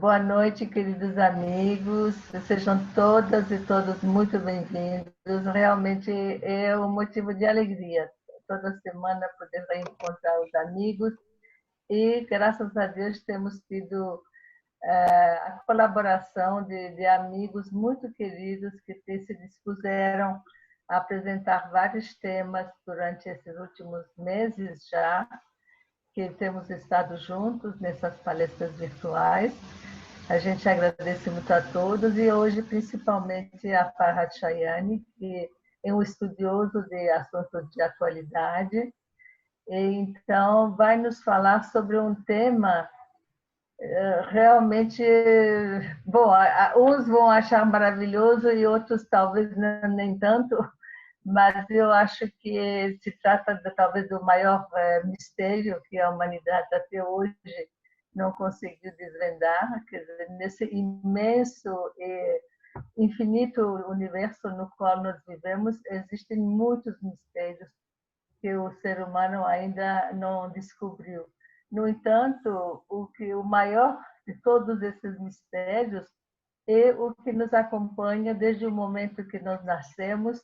Boa noite, queridos amigos. Sejam todas e todos muito bem-vindos. Realmente é um motivo de alegria toda semana poder reencontrar os amigos e, graças a Deus, temos tido a colaboração de amigos muito queridos que se dispuseram a apresentar vários temas durante esses últimos meses já, que temos estado juntos nessas palestras virtuais. A gente agradece muito a todos e hoje principalmente a Farhad Chayani, que é um estudioso de assuntos de atualidade. E, então, vai nos falar sobre um tema realmente, bom, uns vão achar maravilhoso e outros talvez nem tanto, mas eu acho que se trata talvez do maior mistério que a humanidade até hoje não conseguiu desvendar, quer dizer, nesse imenso e infinito universo no qual nós vivemos, existem muitos mistérios que o ser humano ainda não descobriu. No entanto, o maior de todos esses mistérios é o que nos acompanha desde o momento que nós nascemos,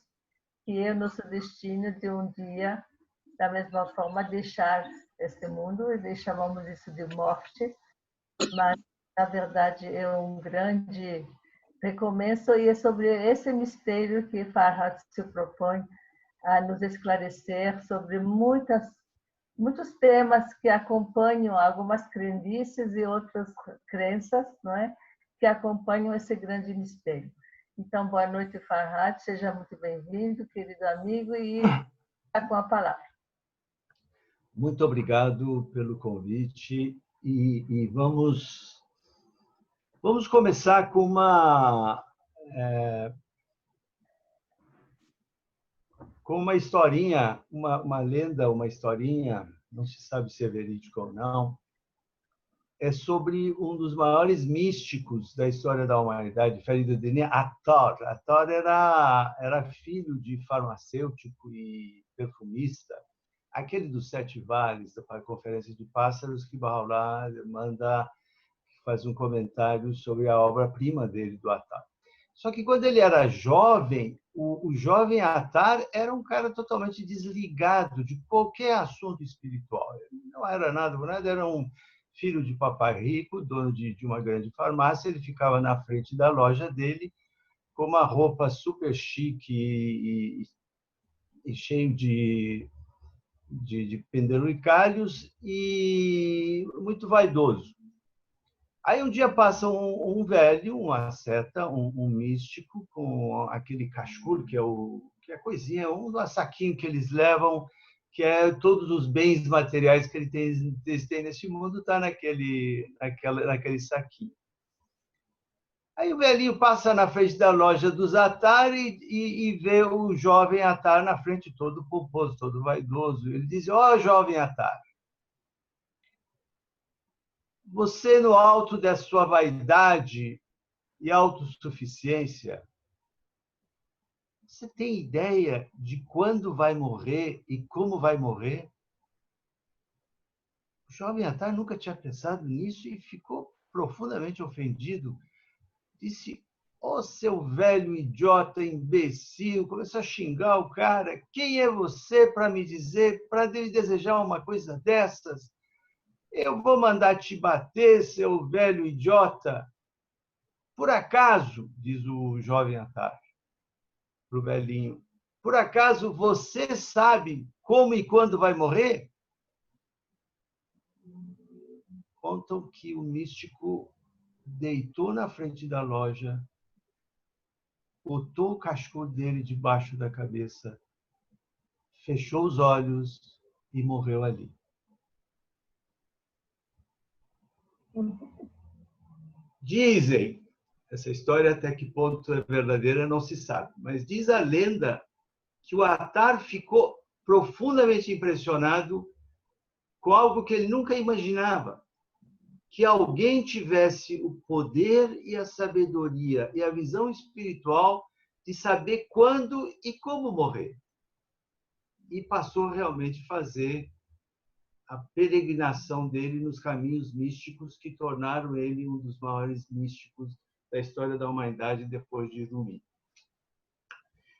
que é o nosso destino de um dia, da mesma forma, deixar este mundo, e chamamos isso de morte, mas, na verdade, é um grande recomeço, e é sobre esse mistério que Farhad se propõe a nos esclarecer sobre muitos temas que acompanham algumas crendices e outras crenças, não é? Que acompanham esse grande mistério. Então, boa noite, Farhad, seja muito bem-vindo, querido amigo, e está com a palavra. Muito obrigado pelo convite e vamos começar com uma historinha, uma lenda, uma historinha, não se sabe se é verídico ou não, é sobre um dos maiores místicos da história da humanidade, Feriduddin Attar. Attar era filho de farmacêutico e perfumista, aquele dos Sete Vales, da Conferência de Pássaros, que Baha'u'lláh faz um comentário sobre a obra-prima dele, do Attar. Só que quando ele era jovem, o jovem Attar era um cara totalmente desligado de qualquer assunto espiritual. Ele não era nada, era um filho de papai rico, dono de uma grande farmácia. Ele ficava na frente da loja dele com uma roupa super chique e cheio de penduricalhos e muito vaidoso. Aí um dia passa um velho, um asceta, um místico, com aquele cascudo, que é a coisinha, um saquinho que eles levam, que é todos os bens materiais que eles têm nesse mundo, está naquele saquinho. Aí o velhinho passa na frente da loja dos Attar e vê o jovem Attar na frente, todo pomposo, todo vaidoso. Ele diz: ó, jovem Attar, você, no alto da sua vaidade e autossuficiência, você tem ideia de quando vai morrer e como vai morrer? O jovem Attar nunca tinha pensado nisso e ficou profundamente ofendido. Disse: ó, seu velho idiota, imbecil, começou a xingar o cara. Quem é você para me dizer, para me desejar uma coisa dessas? Eu vou mandar te bater, seu velho idiota. Por acaso, diz o jovem Attar para o velhinho, por acaso você sabe como e quando vai morrer? Contam que o místico deitou na frente da loja, botou o cascudo dele debaixo da cabeça, fechou os olhos e morreu ali. Dizem, essa história até que ponto é verdadeira não se sabe, mas diz a lenda que o Attar ficou profundamente impressionado com algo que ele nunca imaginava, que alguém tivesse o poder e a sabedoria e a visão espiritual de saber quando e como morrer. E passou realmente a fazer a peregrinação dele nos caminhos místicos que tornaram ele um dos maiores místicos da história da humanidade depois de Rumi.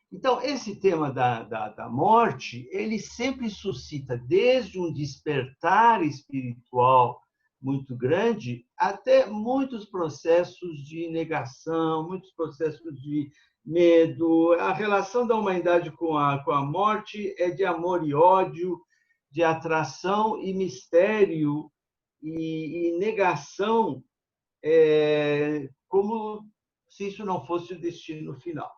Então, esse tema da morte, ele sempre suscita desde um despertar espiritual muito grande até muitos processos de negação, muitos processos de medo. A relação da humanidade com a morte é de amor e ódio, de atração e mistério e negação, como se isso não fosse o destino final.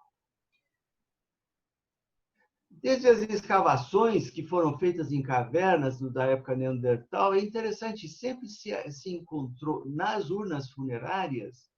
Desde as escavações que foram feitas em cavernas da época neandertal, é interessante, sempre se encontrou nas urnas funerárias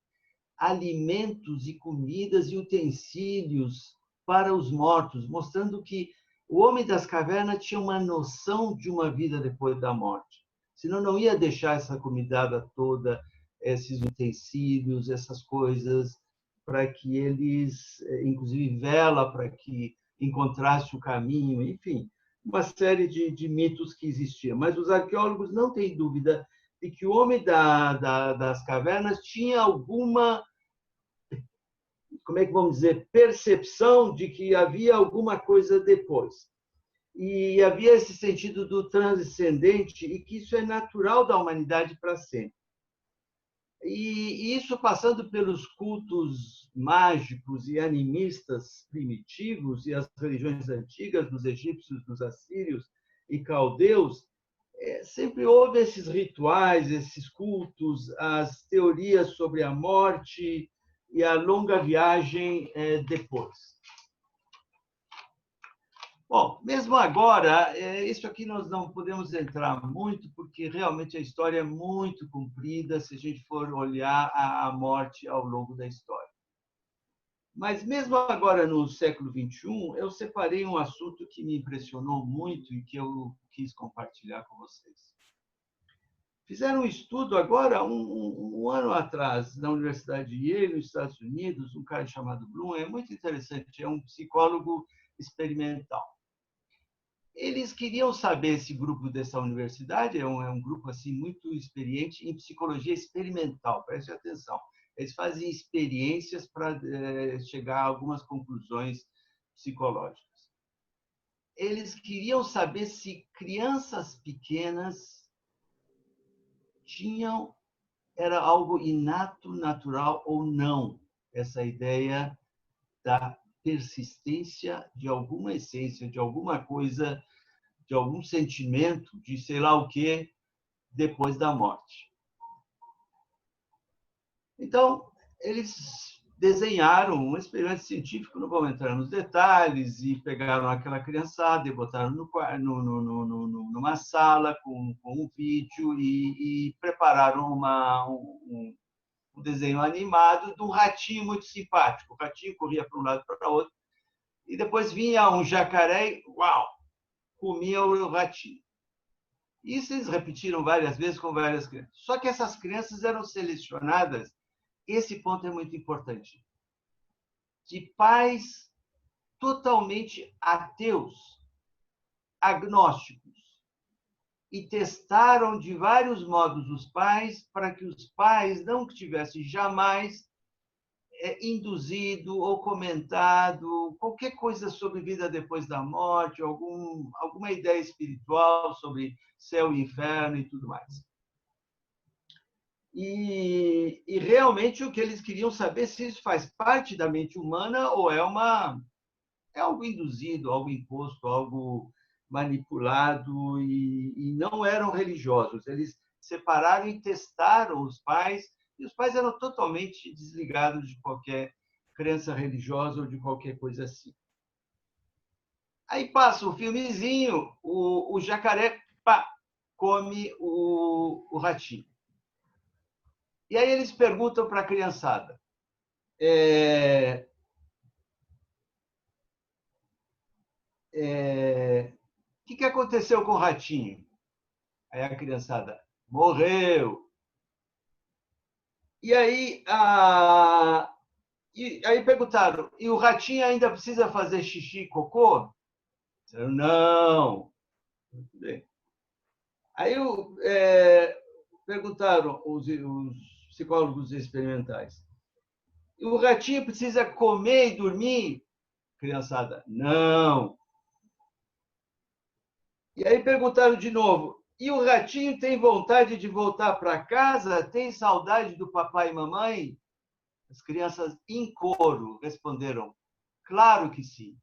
alimentos e comidas e utensílios para os mortos, mostrando que o homem das cavernas tinha uma noção de uma vida depois da morte. Senão não ia deixar essa comidada toda, esses utensílios, essas coisas, para que eles, inclusive vela, para que encontrasse o caminho, enfim, uma série de mitos que existiam. Mas os arqueólogos não têm dúvida de que o homem das cavernas tinha alguma, como é que vamos dizer, percepção de que havia alguma coisa depois. E havia esse sentido do transcendente e que isso é natural da humanidade para sempre. E isso passando pelos cultos mágicos e animistas primitivos e as religiões antigas dos egípcios, dos assírios e caldeus, sempre houve esses rituais, esses cultos, as teorias sobre a morte e a longa viagem depois. Bom, mesmo agora, isso aqui nós não podemos entrar muito, porque realmente a história é muito comprida se a gente for olhar a morte ao longo da história. Mas mesmo agora, no século XXI, eu separei um assunto que me impressionou muito e que eu quis compartilhar com vocês. Fizeram um estudo agora, um ano atrás, na Universidade de Yale, nos Estados Unidos, um cara chamado Bloom, é muito interessante, é um psicólogo experimental. Eles queriam saber, esse grupo dessa universidade, é um grupo assim, muito experiente em psicologia experimental, preste atenção. Eles fazem experiências para chegar a algumas conclusões psicológicas. Eles queriam saber se crianças pequenas era algo inato, natural ou não, essa ideia da persistência de alguma essência, de alguma coisa, de algum sentimento, de sei lá o que, depois da morte. Então, eles desenharam um experimento científico, não vou entrar nos detalhes, e pegaram aquela criançada e botaram numa sala com um vídeo e prepararam um desenho animado de um ratinho muito simpático. O ratinho corria para um lado e para o outro, e depois vinha um jacaré e, uau, comia o ratinho. Isso eles repetiram várias vezes com várias crianças. Só que essas crianças eram selecionadas, esse ponto é muito importante, de pais totalmente ateus, agnósticos, e testaram de vários modos os pais para que os pais não tivessem jamais induzido ou comentado qualquer coisa sobre vida depois da morte, alguma ideia espiritual sobre céu e inferno e tudo mais. E realmente o que eles queriam saber se isso faz parte da mente humana ou é algo induzido, algo imposto, algo manipulado, e não eram religiosos. Eles separaram e testaram os pais, e os pais eram totalmente desligados de qualquer crença religiosa ou de qualquer coisa assim. Aí passa o filmezinho, o jacaré come o ratinho. E aí eles perguntam para a criançada, o que aconteceu com o ratinho? Aí a criançada, morreu. E aí, perguntaram, e o ratinho ainda precisa fazer xixi e cocô? Disseram, não. Muito bem. Aí perguntaram os psicólogos experimentais: o ratinho precisa comer e dormir? Criançada, não. E aí perguntaram de novo: e o ratinho tem vontade de voltar para casa? Tem saudade do papai e mamãe? As crianças, em coro, responderam: claro que sim.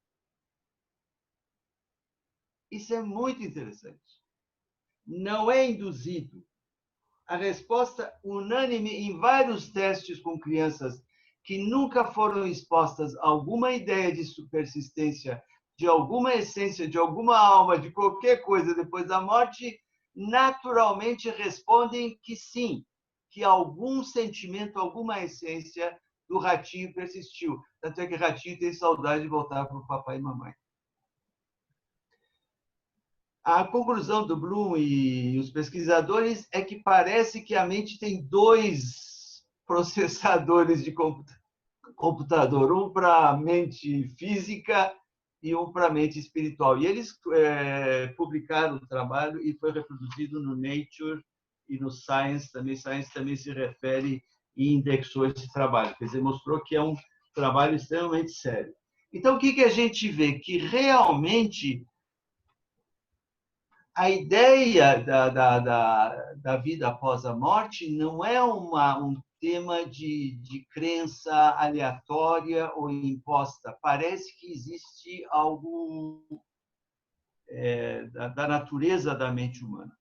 Isso é muito interessante. Não é induzido. A resposta unânime em vários testes com crianças que nunca foram expostas a alguma ideia de persistência, de alguma essência, de alguma alma, de qualquer coisa depois da morte, naturalmente respondem que sim, que algum sentimento, alguma essência do ratinho persistiu. Tanto é que o ratinho tem saudade de voltar para o papai e mamãe. A conclusão do Bloom e os pesquisadores é que parece que a mente tem dois processadores de computador, um para a mente física e um para a mente espiritual. E eles publicaram o trabalho e foi reproduzido no Nature e no Science também. Science também se refere e indexou esse trabalho. Quer dizer, mostrou que é um trabalho extremamente sério. Então, o que a gente vê? Que realmente a ideia da vida após a morte não é um tema de crença aleatória ou imposta. Parece que existe algo da natureza da mente humana.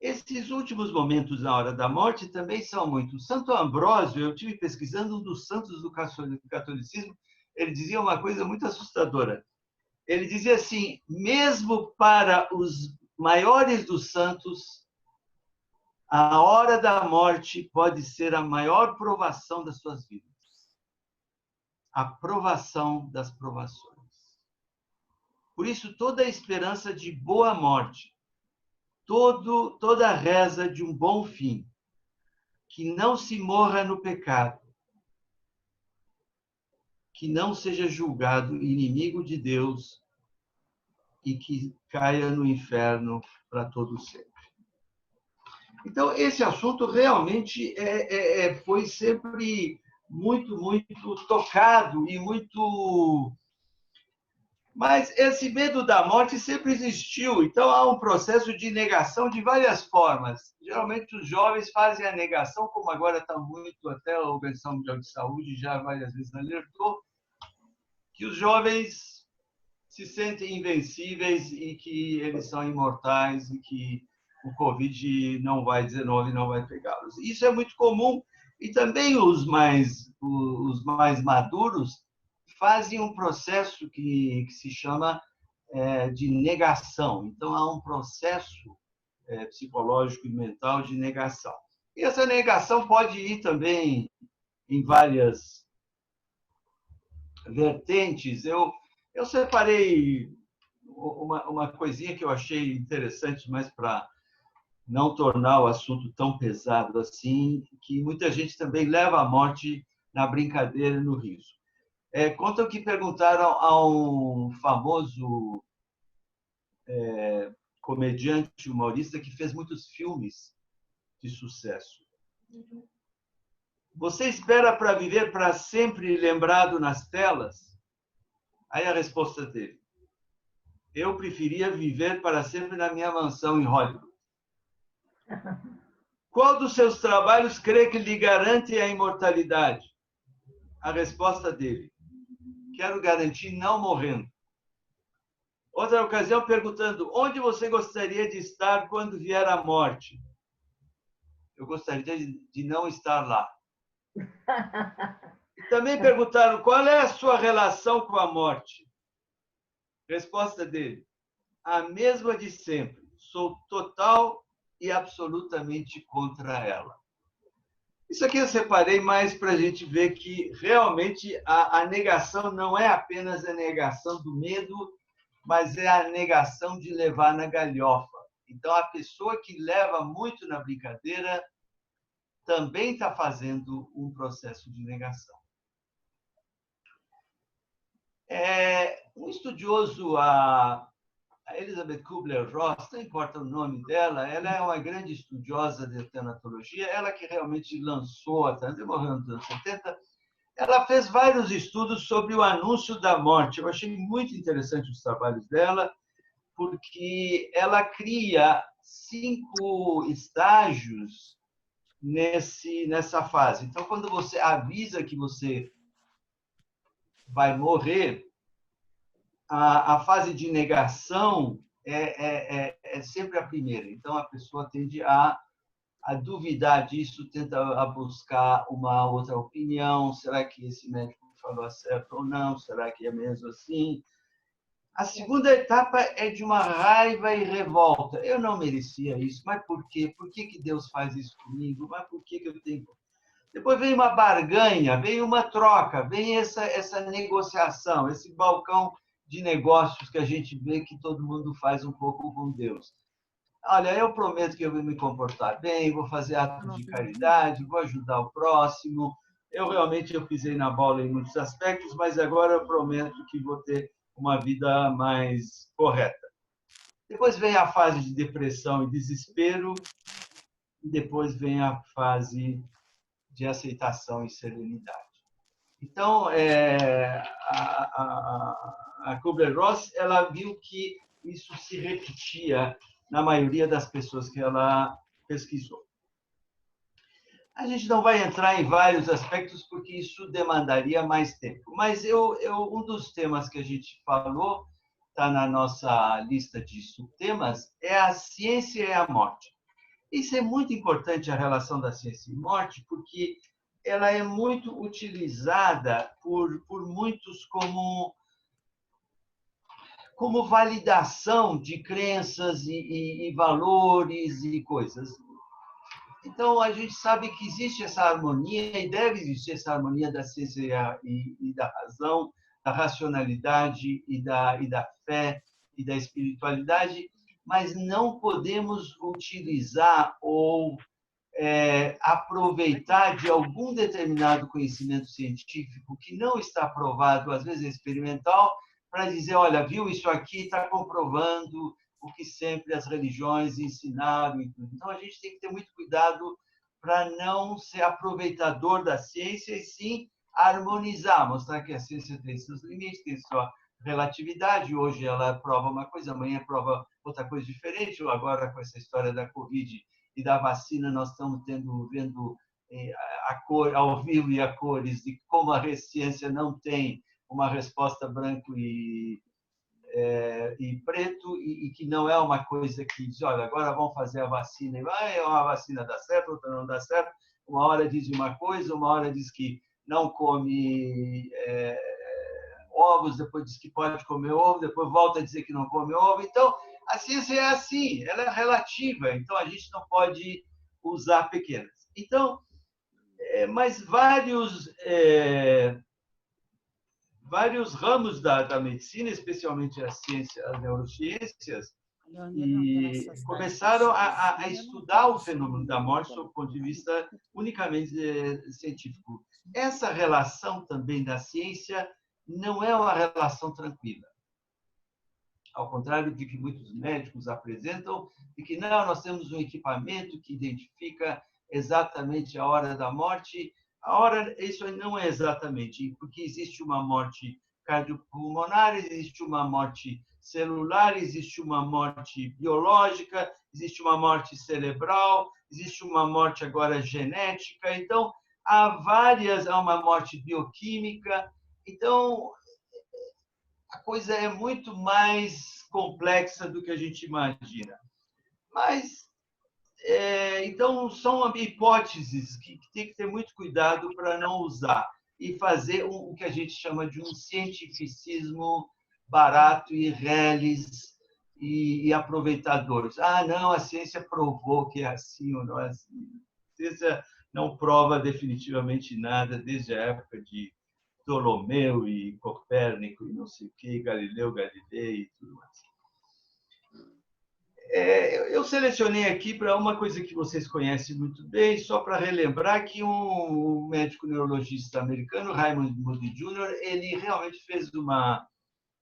Esses últimos momentos na hora da morte também são muito. Santo Ambrósio, eu tive pesquisando um dos santos do catolicismo, ele dizia uma coisa muito assustadora. Ele dizia assim: mesmo para os maiores dos santos, a hora da morte pode ser a maior provação das suas vidas. A provação das provações. Por isso, toda a esperança de boa morte, toda a reza de um bom fim, que não se morra no pecado, que não seja julgado inimigo de Deus e que caia no inferno para todo sempre. Então, esse assunto realmente foi sempre muito, muito tocado e muito... Mas esse medo da morte sempre existiu. Então, há um processo de negação de várias formas. Geralmente, os jovens fazem a negação, como agora está muito, até a Organização Mundial de Saúde já várias vezes alertou, que os jovens se sentem invencíveis e que eles são imortais e que o Covid-19 não vai pegá-los. Isso é muito comum e também os mais maduros fazem um processo que se chama de negação. Então, há um processo psicológico e mental de negação. E essa negação pode ir também em várias vertentes. Eu separei uma coisinha que eu achei interessante, mas para não tornar o assunto tão pesado assim, que muita gente também leva a morte na brincadeira e no riso. Contam que perguntaram a um famoso comediante humorista que fez muitos filmes de sucesso. Você espera para viver para sempre lembrado nas telas? Aí a resposta dele: eu preferia viver para sempre na minha mansão em Hollywood. Qual dos seus trabalhos crê que lhe garante a imortalidade? A resposta dele: quero garantir não morrendo. Outra ocasião, perguntando: onde você gostaria de estar quando vier a morte? Eu gostaria de não estar lá. E também perguntaram: qual é a sua relação com a morte? Resposta dele: a mesma de sempre. Sou total e absolutamente contra ela. Isso aqui eu separei mais para a gente ver que realmente a negação não é apenas a negação do medo, mas é a negação de levar na galhofa. Então, a pessoa que leva muito na brincadeira também está fazendo um processo de negação. Um estudioso há A Elizabeth Kubler-Ross, não importa o nome dela, ela é uma grande estudiosa de tanatologia, ela que realmente lançou, até morreu nos anos 70, ela fez vários estudos sobre o anúncio da morte. Eu achei muito interessante os trabalhos dela, porque ela cria 5 estágios nessa fase. Então, quando você avisa que você vai morrer, a fase de negação é sempre a primeira. Então, a pessoa tende a duvidar disso, tenta a buscar uma outra opinião. Será que esse médico falou certo ou não? Será que é mesmo assim? A segunda etapa é de uma raiva e revolta. Eu não merecia isso, mas por quê? Por que Deus faz isso comigo? Mas por que eu tenho... Depois vem uma barganha, vem uma troca, vem essa negociação, esse balcão de negócios que a gente vê que todo mundo faz um pouco com Deus. Olha, eu prometo que eu vou me comportar bem, vou fazer atos de caridade, vou ajudar o próximo. Eu pisei na bola em muitos aspectos, mas agora eu prometo que vou ter uma vida mais correta. Depois vem a fase de depressão e desespero, e depois vem a fase de aceitação e serenidade. Então, a Kubler-Ross, ela viu que isso se repetia na maioria das pessoas que ela pesquisou. A gente não vai entrar em vários aspectos, porque isso demandaria mais tempo. Mas um dos temas que a gente falou, está na nossa lista de subtemas, é a ciência e a morte. Isso é muito importante, a relação da ciência e morte, porque ela é muito utilizada por muitos como validação de crenças e valores e coisas. Então, a gente sabe que existe essa harmonia, e deve existir essa harmonia da ciência e da razão, da racionalidade e da fé e da espiritualidade, mas não podemos utilizar ou aproveitar de algum determinado conhecimento científico que não está provado, às vezes é experimental, para dizer, olha, viu isso aqui, está comprovando o que sempre as religiões ensinaram. Então, a gente tem que ter muito cuidado para não ser aproveitador da ciência e sim harmonizar, mostrar que a ciência tem seus limites, tem sua relatividade. Hoje ela prova uma coisa, amanhã prova outra coisa diferente, ou agora com essa história da Covid e da vacina, nós estamos vendo a cor ao vivo e a cores de como a ciência não tem uma resposta branco e preto, e que não é uma coisa que diz, olha, agora vamos fazer a vacina, e uma vacina dá certo, outra não dá certo. Uma hora diz uma coisa, uma hora diz que não come ovos, depois diz que pode comer ovo, depois volta a dizer que não come ovo. Então, a ciência é assim, ela é relativa, então a gente não pode usar pequenas. Então, mas vários ramos da medicina, especialmente a ciência, as neurociências, e começaram a estudar o fenômeno da morte sob o ponto de vista unicamente científico. Essa relação também da ciência não é uma relação tranquila. Ao contrário de que muitos médicos apresentam, de que não, nós temos um equipamento que identifica exatamente a hora da morte. A hora, isso não é exatamente, porque existe uma morte cardiopulmonar, existe uma morte celular, existe uma morte biológica, existe uma morte cerebral, existe uma morte agora genética. Então, há uma morte bioquímica. Então, a coisa é muito mais complexa do que a gente imagina. Mas, então, são hipóteses que tem que ter muito cuidado para não usar e fazer o que a gente chama de um cientificismo barato e reles e aproveitador. Ah, não, a ciência provou que é assim ou não é assim. A ciência não prova definitivamente nada desde a época de Ptolomeu e Copérnico e não sei o que, Galileu Galilei e tudo mais. Eu selecionei aqui para uma coisa que vocês conhecem muito bem, só para relembrar que um médico neurologista americano, Raymond Moody Jr., ele realmente fez uma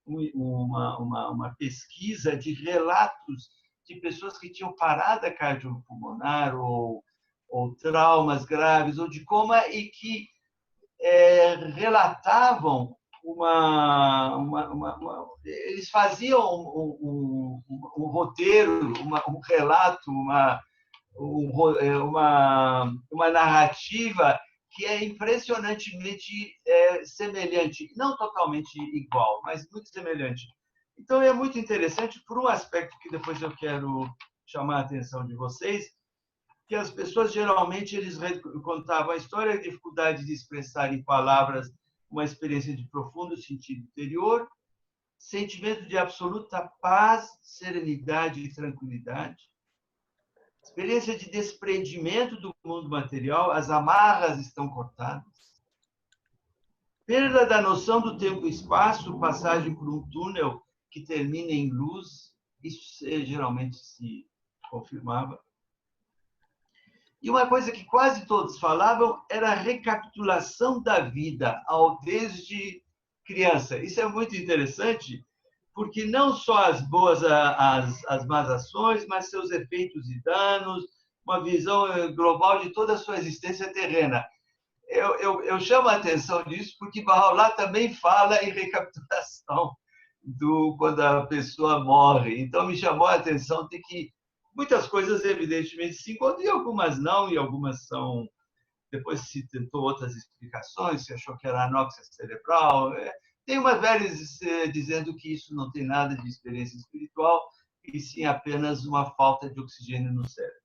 uma pesquisa de relatos de pessoas que tinham parada cardiopulmonar ou traumas graves ou de coma e que relatavam eles faziam um roteiro, um relato, uma narrativa que é impressionantemente semelhante, não totalmente igual, mas muito semelhante. Então, é muito interessante por um aspecto que depois eu quero chamar a atenção de vocês, que as pessoas, geralmente, eles contavam a história, a dificuldade de expressar em palavras uma experiência de profundo sentido interior, sentimento de absoluta paz, serenidade e tranquilidade, experiência de desprendimento do mundo material, as amarras estão cortadas, perda da noção do tempo e espaço, passagem por um túnel que termina em luz, isso geralmente se confirmava. E uma coisa que quase todos falavam era a recapitulação da vida desde criança. Isso é muito interessante, porque não só as boas, as más ações, mas seus efeitos e danos, uma visão global de toda a sua existência terrena. Eu chamo a atenção disso porque Bahá'u'lláh também fala em recapitulação quando a pessoa morre. Então, me chamou a atenção de que muitas coisas, evidentemente, se encontram, e algumas não, e algumas são... Depois se tentou outras explicações, se achou que era anóxia cerebral. Tem umas velhas dizendo que isso não tem nada de experiência espiritual, e sim apenas uma falta de oxigênio no cérebro.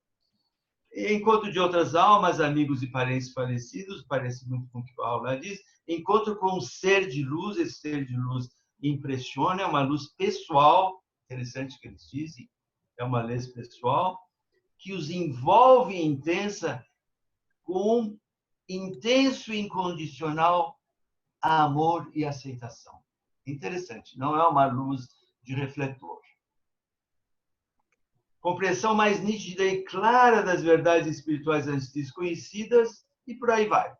Encontro de outras almas, amigos e parentes falecidos, parece muito com o que o Bahá'u'lláh diz. Encontro com um ser de luz, esse ser de luz impressiona, é uma luz pessoal, interessante que eles dizem, é uma luz pessoal, que os envolve intensa, com intenso e incondicional amor e aceitação. Interessante, não é uma luz de refletor. Compreensão mais nítida e clara das verdades espirituais antes desconhecidas, e por aí vai.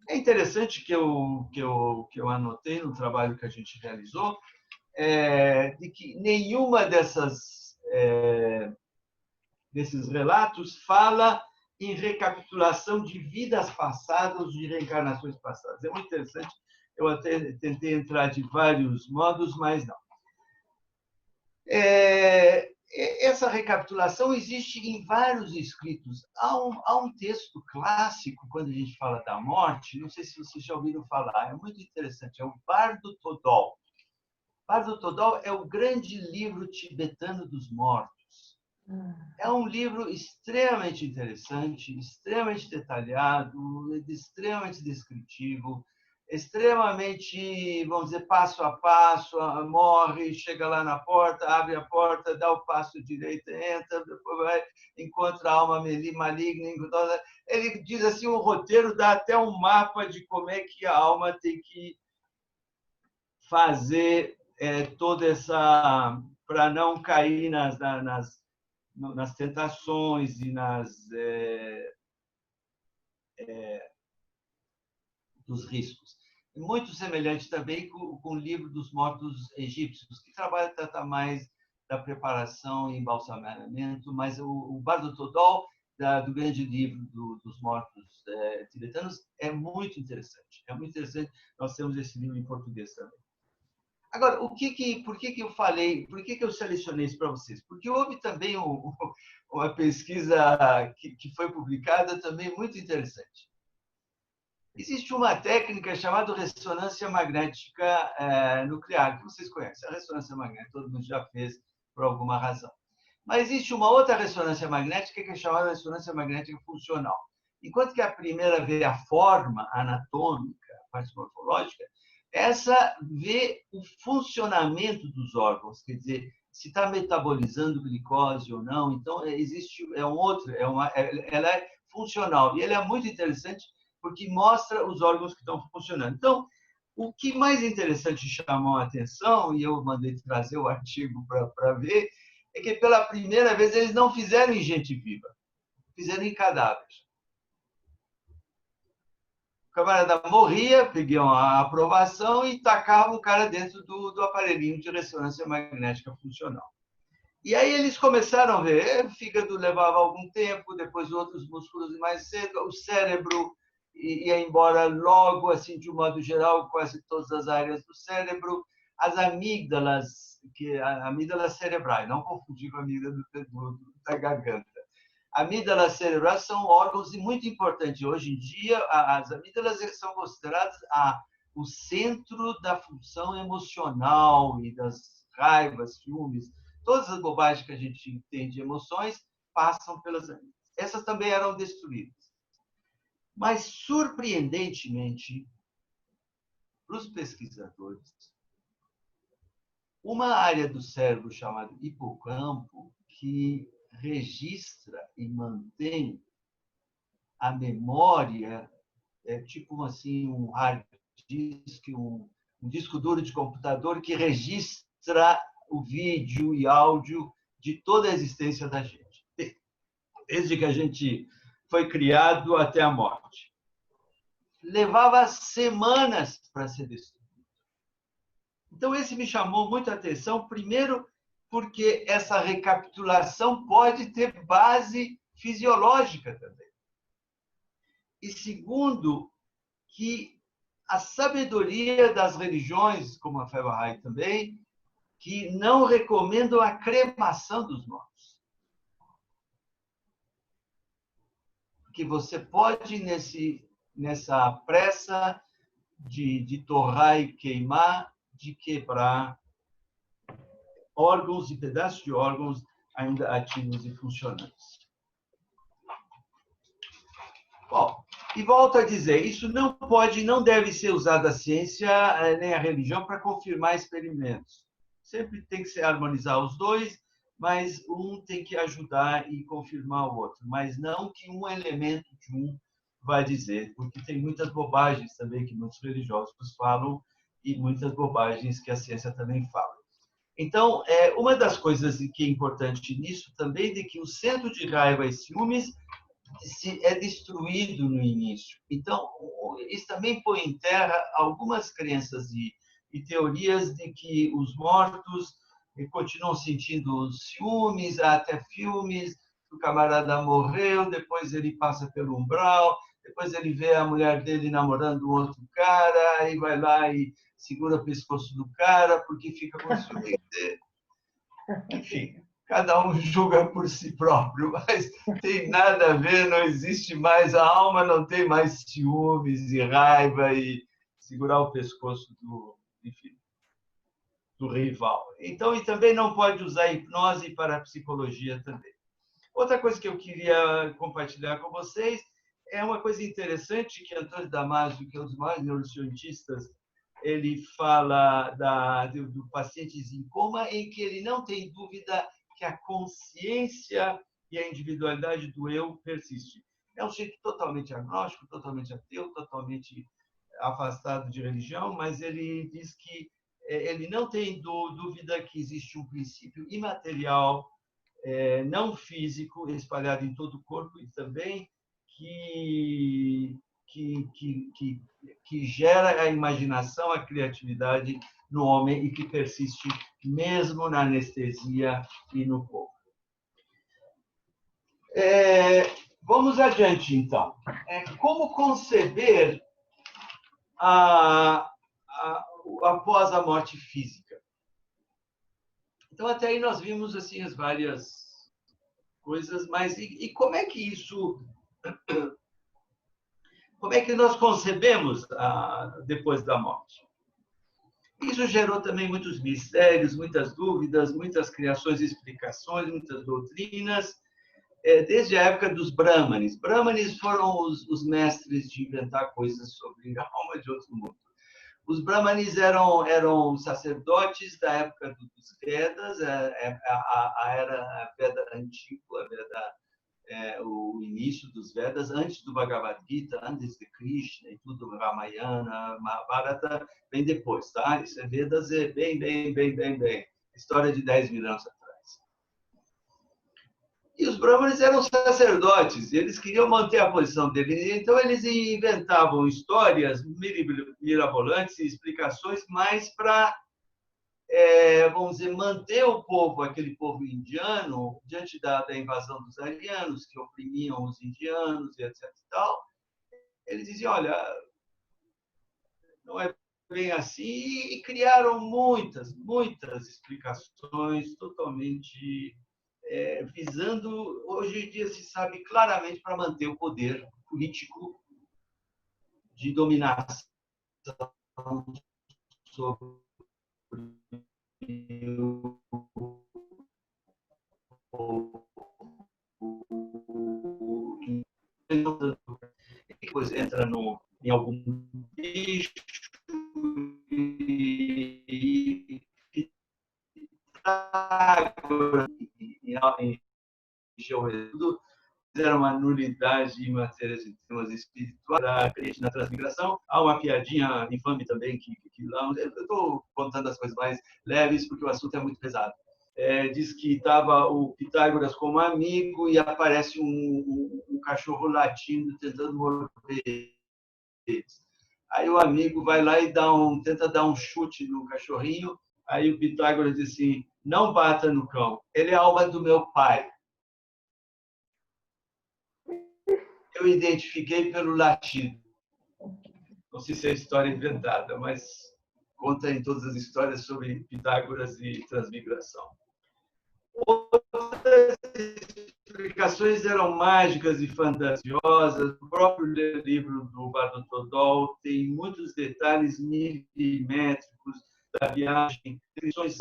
É interessante que eu anotei no trabalho que a gente realizou, de que nenhuma desses relatos fala em recapitulação de vidas passadas, de reencarnações passadas. É muito interessante. Eu até tentei entrar de vários modos, mas não. Essa recapitulação existe em vários escritos. Há um texto clássico, quando a gente fala da morte, não sei se vocês já ouviram falar, é muito interessante, é o Bardo Thodol. Bardo Thodol é o grande livro tibetano dos mortos. É um livro extremamente interessante, extremamente detalhado, extremamente descritivo, extremamente, vamos dizer, passo a passo, morre, chega lá na porta, abre a porta, dá o passo direito, entra, depois vai, encontra a alma maligna. Ele diz assim, o roteiro dá até um mapa de como é que a alma tem que fazer toda essa... para não cair nas tentações e dos riscos. Muito semelhante também com o livro dos mortos egípcios, que trata mais da preparação e embalsamamento, mas o Bardo Thodol, do grande livro dos mortos tibetanos, é muito interessante. É muito interessante. Nós temos esse livro em português também. Agora, por que eu falei, por que eu selecionei isso para vocês? Porque houve também uma pesquisa que foi publicada também muito interessante. Existe uma técnica chamada ressonância magnética nuclear, que vocês conhecem. A ressonância magnética, todo mundo já fez por alguma razão. Mas existe uma outra ressonância magnética que é chamada ressonância magnética funcional. Enquanto que a primeira vê a forma anatômica, a parte morfológica, essa vê o funcionamento dos órgãos, quer dizer, se está metabolizando glicose ou não. Então, ela é funcional. E ela é muito interessante porque mostra os órgãos que estão funcionando. Então, o que mais interessante chamou a atenção, e eu mandei trazer o artigo para ver, é que pela primeira vez eles não fizeram em gente viva, fizeram em cadáveres. camarada morria, pediam a aprovação e tacavam o cara dentro do aparelhinho de ressonância magnética funcional. E aí eles começaram a ver, o fígado levava algum tempo, depois outros músculos mais cedo, o cérebro ia embora logo, assim, de um modo geral, quase todas as áreas do cérebro, as amígdalas, amígdalas cerebrais, não confundir com a amígdala da garganta. Amígdalas cerebrais são órgãos muito importantes. Hoje em dia, as amígdalas são consideradas o centro da função emocional e das raivas, ciúmes. Todas as bobagens que a gente tem de emoções passam pelas amígdalas. Essas também eram destruídas. Mas, surpreendentemente, para os pesquisadores, uma área do cérebro chamada hipocampo, que registra e mantém a memória, tipo assim, um hard disk, um disco duro de computador que registra o vídeo e áudio de toda a existência da gente, desde que a gente foi criado até a morte. Levava semanas para ser destruído. Então, esse me chamou muita atenção, primeiro, porque essa recapitulação pode ter base fisiológica também. E segundo, que a sabedoria das religiões, como a fé Bahá'í também, que não recomendam a cremação dos mortos. Porque você pode, nessa pressa de torrar e queimar, de quebrar órgãos e pedaços de órgãos ainda ativos e funcionantes. Bom, e volto a dizer, isso não deve ser usado a ciência nem a religião para confirmar experimentos. Sempre tem que se harmonizar os dois, mas um tem que ajudar e confirmar o outro, mas não que um elemento de um vai dizer, porque tem muitas bobagens também que muitos religiosos falam e muitas bobagens que a ciência também fala. Então, uma das coisas que é importante nisso também é que o centro de raiva e ciúmes é destruído no início. Então, isso também põe em terra algumas crenças e teorias de que os mortos continuam sentindo ciúmes, há até filmes, o camarada morreu, depois ele passa pelo umbral, depois ele vê a mulher dele namorando outro cara, aí vai lá e segura o pescoço do cara, porque fica com ciúme. Enfim, cada um julga por si próprio, mas tem nada a ver, não existe mais, a alma não tem mais ciúmes e raiva e segurar o pescoço do rival. Então, e também não pode usar hipnose para a psicologia também. Outra coisa que eu queria compartilhar com vocês é uma coisa interessante que Antônio Damasio, que é um dos maiores neurocientistas, ele fala do pacientes em coma, em que ele não tem dúvida que a consciência e a individualidade do eu persiste. É um jeito totalmente agnóstico, totalmente ateu, totalmente afastado de religião, mas ele diz que ele não tem dúvida que existe um princípio imaterial, não físico, espalhado em todo o corpo e também que gera a imaginação, a criatividade no homem e que persiste mesmo na anestesia e no corpo. Vamos adiante, então. Como conceber após a morte física? Então, até aí nós vimos assim as várias coisas, mas e como é que isso... Como é que nós concebemos depois da morte? Isso gerou também muitos mistérios, muitas dúvidas, muitas criações e explicações, muitas doutrinas, desde a época dos Brahmanes. Brahmanes foram os mestres de inventar coisas sobre a alma de outro mundo. Os Brahmanes eram sacerdotes da época dos Vedas, a era Veda antiga, a Veda... o início dos Vedas, antes do Bhagavad Gita, antes de Krishna e tudo, Ramayana, Mahabharata, vem depois, tá? Isso é Vedas, bem. História de 10 mil anos atrás. E os brahmanes eram sacerdotes, e eles queriam manter a posição deles. Então, eles inventavam histórias mirabolantes e explicações mais para, vamos dizer, manter o povo, aquele povo indiano, diante da invasão dos arianos, que oprimiam os indianos e etc. E tal. Eles diziam, olha, não é bem assim, e criaram muitas explicações totalmente visando, hoje em dia se sabe claramente, para manter o poder político de dominação sobre depois entra em algum bicho e em georedo, fizeram uma nulidade em matérias de temas espirituais da crente na transmigração. Há uma piadinha infame também que lá, eu estou contando as coisas mais leves porque o assunto é muito pesado. Diz que estava o Pitágoras como amigo e aparece um cachorro latindo tentando morder eles. Aí o amigo vai lá e tenta dar um chute no cachorrinho. Aí o Pitágoras diz assim, não bata no cão, ele é a alma do meu pai. Eu identifiquei pelo latido. Não sei se é história inventada, mas conta em todas as histórias sobre Pitágoras e transmigração. Outras explicações eram mágicas e fantasiosas. O próprio livro do Bardo Todol tem muitos detalhes milimétricos da viagem, descrições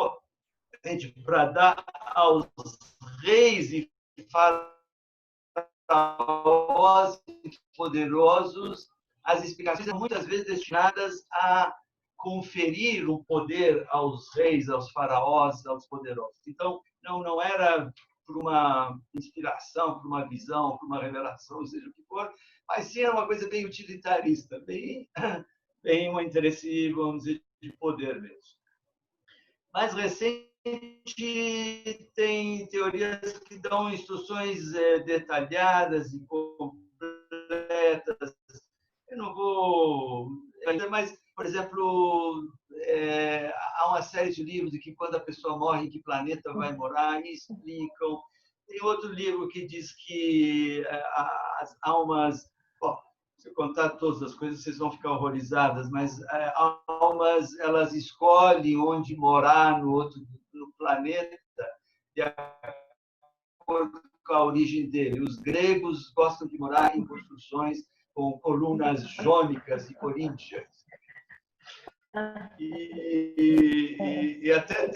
para dar aos reis e faraós poderosos as explicações são muitas vezes destinadas a conferir o poder aos reis, aos faraós, aos poderosos. Então, não era por uma inspiração, por uma visão, por uma revelação, seja o que for, mas sim era uma coisa bem utilitarista, bem um interesse, vamos dizer, de poder mesmo. Mais recente, tem teorias que dão instruções detalhadas e completas. Eu não vou... Mas, por exemplo, há uma série de livros de que quando a pessoa morre, em que planeta vai morar, e explicam. Tem outro livro que diz que as almas... Bom, se eu contar todas as coisas, vocês vão ficar horrorizadas, mas almas, elas escolhem onde morar no planeta de acordo com a origem dele. Os gregos gostam de morar em construções com colunas jônicas e coríntias. E até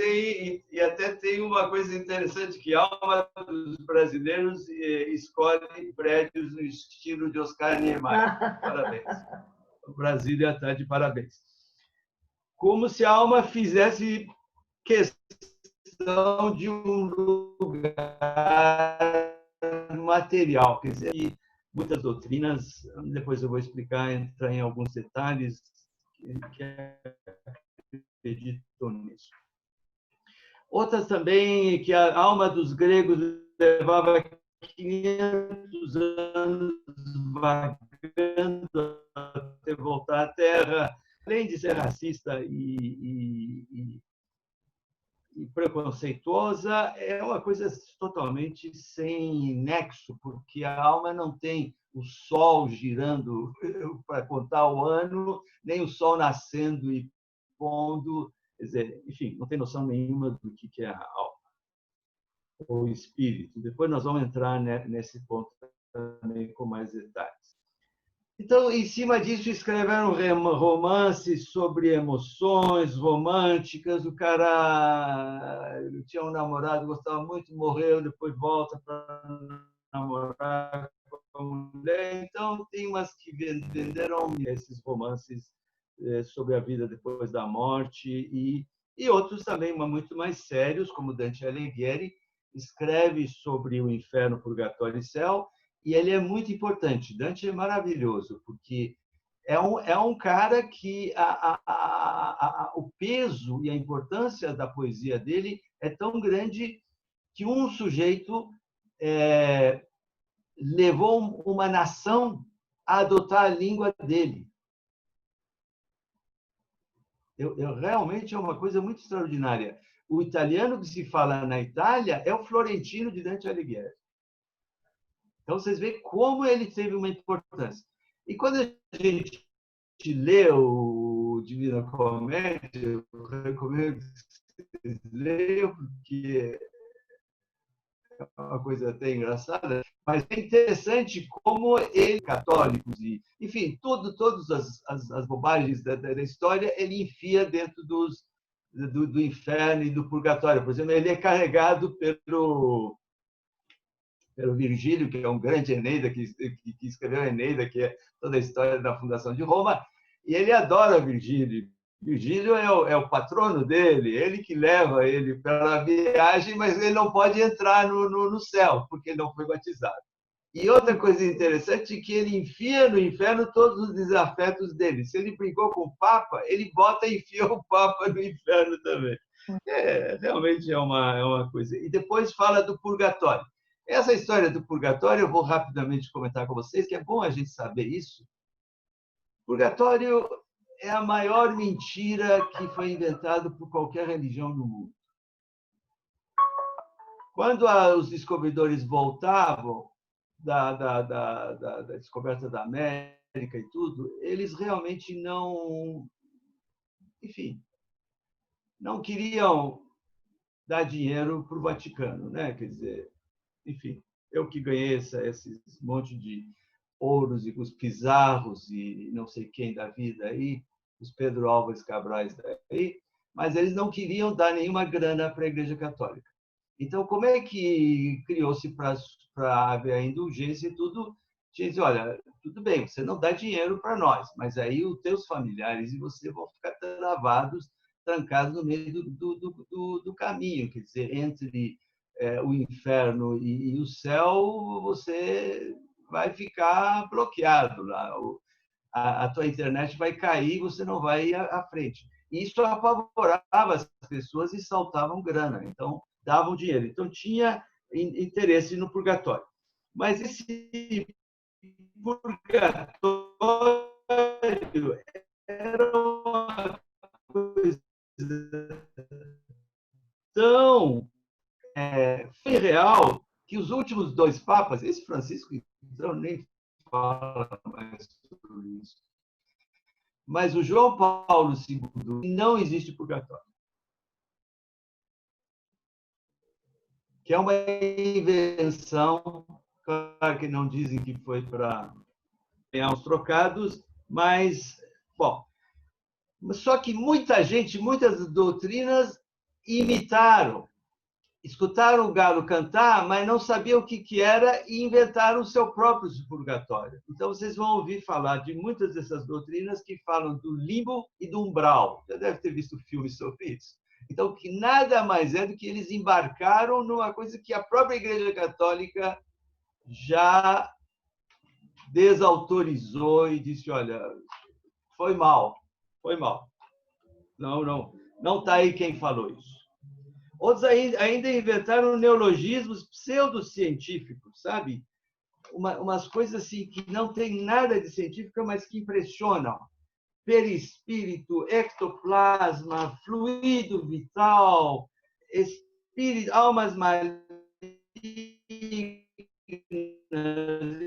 tem uma coisa interessante, que a alma dos brasileiros escolhe prédios no estilo de Oscar Niemeyer. Parabéns. O Brasília está de parabéns. Como se a alma fizesse questão de um lugar material. Quer dizer, muitas doutrinas, depois eu vou explicar, entrar em alguns detalhes que acreditam nisso. Outras também, que a alma dos gregos levava 500 anos vagando até voltar à Terra, além de ser racista e preconceituosa, é uma coisa totalmente sem nexo, porque a alma não tem o Sol girando para contar o ano, nem o Sol nascendo e pondo. Quer dizer, enfim, não tem noção nenhuma do que é a alma, ou o espírito. Depois nós vamos entrar nesse ponto também com mais detalhes. Então, em cima disso, escreveram romances sobre emoções românticas. O cara tinha um namorado, gostava muito, morreu, depois volta para namorar com a mulher. Então, tem umas que venderam esses romances sobre a vida depois da morte, e outros também muito mais sérios, como Dante Alighieri, escreve sobre o inferno, purgatório e céu. E ele é muito importante. Dante é maravilhoso, porque é um cara que o peso e a importância da poesia dele é tão grande que um sujeito levou uma nação a adotar a língua dele. Realmente é uma coisa muito extraordinária. O italiano que se fala na Itália é o florentino de Dante Alighieri. Então, vocês veem como ele teve uma importância. E quando a gente lê o Divina Comédia, eu recomendo que vocês leiam, porque é uma coisa até engraçada, mas é interessante como ele, católicos, e, enfim, todas as bobagens da história, ele enfia dentro do inferno e do purgatório. Por exemplo, ele é carregado pelo Virgílio, que é um grande Eneida, que escreveu a Eneida, que é toda a história da fundação de Roma, e ele adora Virgílio. Virgílio é o patrono dele, ele que leva ele para a viagem, mas ele não pode entrar no céu, porque ele não foi batizado. E outra coisa interessante é que ele enfia no inferno todos os desafetos dele. Se ele brincou com o Papa, ele bota e enfia o Papa no inferno também. Realmente é uma coisa. E depois fala do purgatório. Essa história do purgatório, eu vou rapidamente comentar com vocês, que é bom a gente saber isso. Purgatório é a maior mentira que foi inventada por qualquer religião no mundo. Quando os descobridores voltavam da descoberta da América e tudo, eles realmente não, enfim, não queriam dar dinheiro para o Vaticano, né? Quer dizer, enfim, eu que ganhei esses monte de ouros e os Pizarros e não sei quem da vida aí, os Pedro Álvares Cabrais daí, mas eles não queriam dar nenhuma grana para a Igreja Católica. Então, como é que criou-se para haver a indulgência e tudo? Diz, olha, tudo bem, você não dá dinheiro para nós, mas aí os teus familiares e você vão ficar travados, trancados no meio do caminho, quer dizer, entre o inferno e o céu, você vai ficar bloqueado lá. A tua internet vai cair, você não vai ir à frente. E isso apavorava as pessoas e saltavam grana. Então, davam dinheiro. Então, tinha interesse no purgatório. Mas esse purgatório era uma coisa tão real que os últimos dois papas, esse Francisco, então, nem fala mais sobre isso, mas o João Paulo II, não existe purgatório. Que é uma invenção, claro que não dizem que foi para ganhar uns trocados, mas, bom, só que muita gente, muitas doutrinas imitaram, escutaram o galo cantar, mas não sabiam o que era e inventaram o seu próprio purgatório. Então, vocês vão ouvir falar de muitas dessas doutrinas que falam do limbo e do umbral. Já deve ter visto filmes sobre isso. Então, que nada mais é do que eles embarcaram numa coisa que a própria Igreja Católica já desautorizou e disse, olha, foi mal. Não está aí quem falou isso. Outros ainda inventaram neologismos pseudocientíficos, sabe? Umas coisas assim que não tem nada de científico, mas que impressionam. Perispírito, ectoplasma, fluido vital, espírito, almas malignas,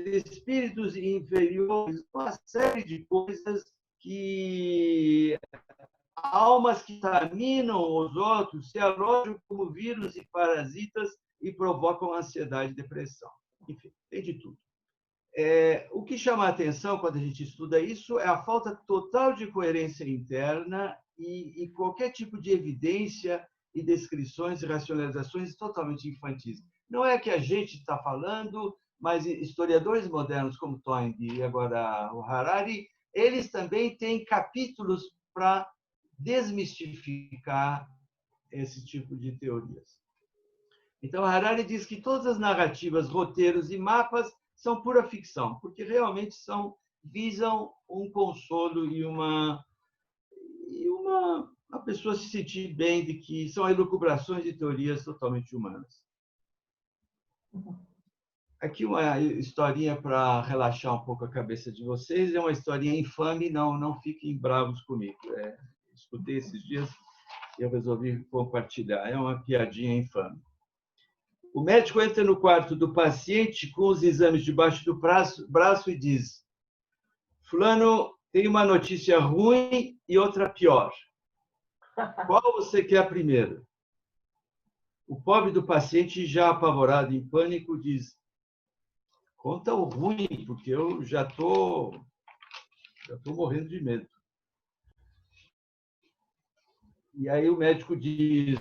espíritos inferiores, uma série de coisas que almas que contaminam os outros, se alojam como vírus e parasitas e provocam ansiedade e depressão. Enfim, tem de tudo. O que chama a atenção quando a gente estuda isso é a falta total de coerência interna e qualquer tipo de evidência e descrições e racionalizações totalmente infantis. Não é que a gente está falando, mas historiadores modernos como Toynbee e agora o Harari, eles também têm capítulos para desmistificar esse tipo de teorias. Então, Harari diz que todas as narrativas, roteiros e mapas são pura ficção, porque realmente visam um consolo e a pessoa se sentir bem de que são elucubrações de teorias totalmente humanas. Aqui uma historinha para relaxar um pouco a cabeça de vocês. É uma historinha infame, não fiquem bravos comigo. Escutei esses dias e eu resolvi compartilhar. É uma piadinha infame. O médico entra no quarto do paciente com os exames debaixo do braço e diz: Fulano, tem uma notícia ruim e outra pior. Qual você quer primeiro? O pobre do paciente, já apavorado, em pânico, diz: conta o ruim, porque eu já estou morrendo de medo. E aí o médico diz: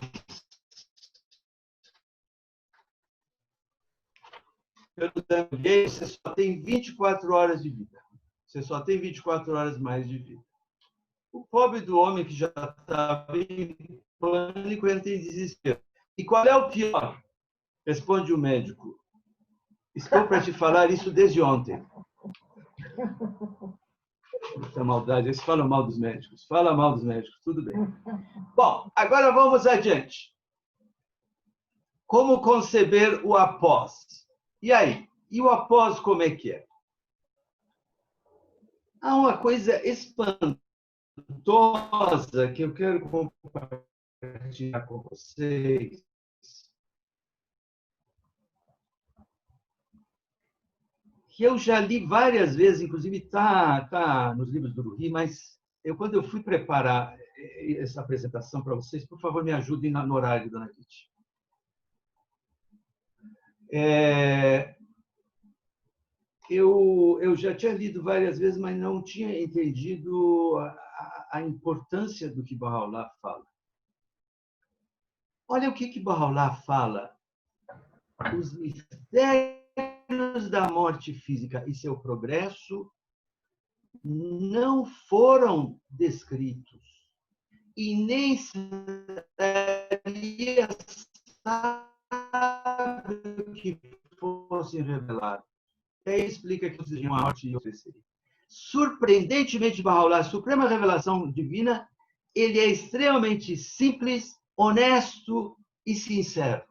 pelo exame, você só tem 24 horas de vida. Você só tem 24 horas mais de vida. O pobre do homem que já estava em pânico entra em desespero. E qual é o pior? Responde o médico: estou para te falar isso desde ontem. Essa maldade, eles falam mal dos médicos. Fala mal dos médicos, tudo bem. Bom, agora vamos adiante. Como conceber o após? E aí? E o após como é que é? Há uma coisa espantosa que eu quero compartilhar com vocês. Que eu já li várias vezes, inclusive tá nos livros do Rui, mas quando eu fui preparar essa apresentação para vocês, por favor, me ajudem no horário, dona Kitty. Eu já tinha lido várias vezes, mas não tinha entendido a importância do que Bahá'u'lláh fala. Olha o que Bahá'u'lláh fala. Os mistérios da morte física e seu progresso não foram descritos e nem seria sábio que fossem revelados. Aí explica que seria uma morte e ofereceria. Surpreendentemente, Bahá'u'lláh, a suprema revelação divina, ele é extremamente simples, honesto e sincero.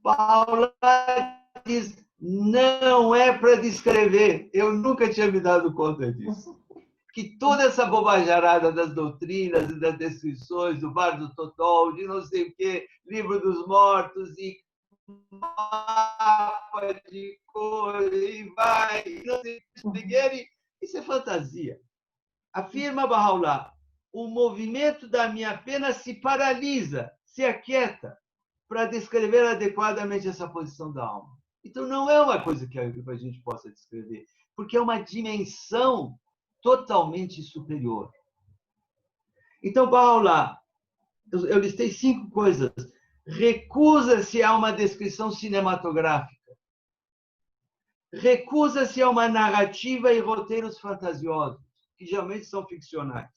Bahá'u'lláh diz: não é para descrever. Eu nunca tinha me dado conta disso. Que toda essa bobajarada das doutrinas e das descrições do Bar do Totol, de não sei o quê, livro dos mortos e mapa de cor e vai, não sei o que, isso é fantasia. Afirma Bahá'u'lláh: o movimento da minha pena se paralisa, se aquieta, para descrever adequadamente essa posição da alma. Então, não é uma coisa que a gente possa descrever, porque é uma dimensão totalmente superior. Então, Bahá'u'lláh, eu listei 5 coisas. Recusa-se a uma descrição cinematográfica. Recusa-se a uma narrativa e roteiros fantasiosos, que geralmente são ficcionais.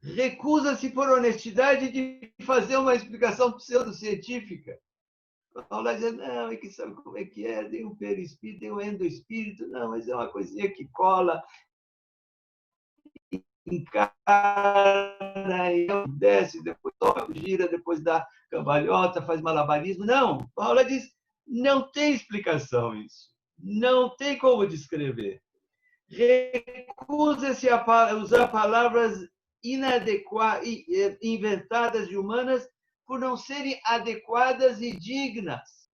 Recusa-se, por honestidade, de fazer uma explicação pseudocientífica. Bahá'u'lláh diz: não, é que sabe como é que é? Tem um perispírito, tem um endoespírito, não, mas é uma coisinha que cola, encara, desce, depois toca, gira, depois dá cambalhota, faz malabarismo. Não, Bahá'u'lláh diz: não tem explicação isso. Não tem como descrever. Recusa-se a usar palavras inadequadas, inventadas e humanas por não serem adequadas e dignas.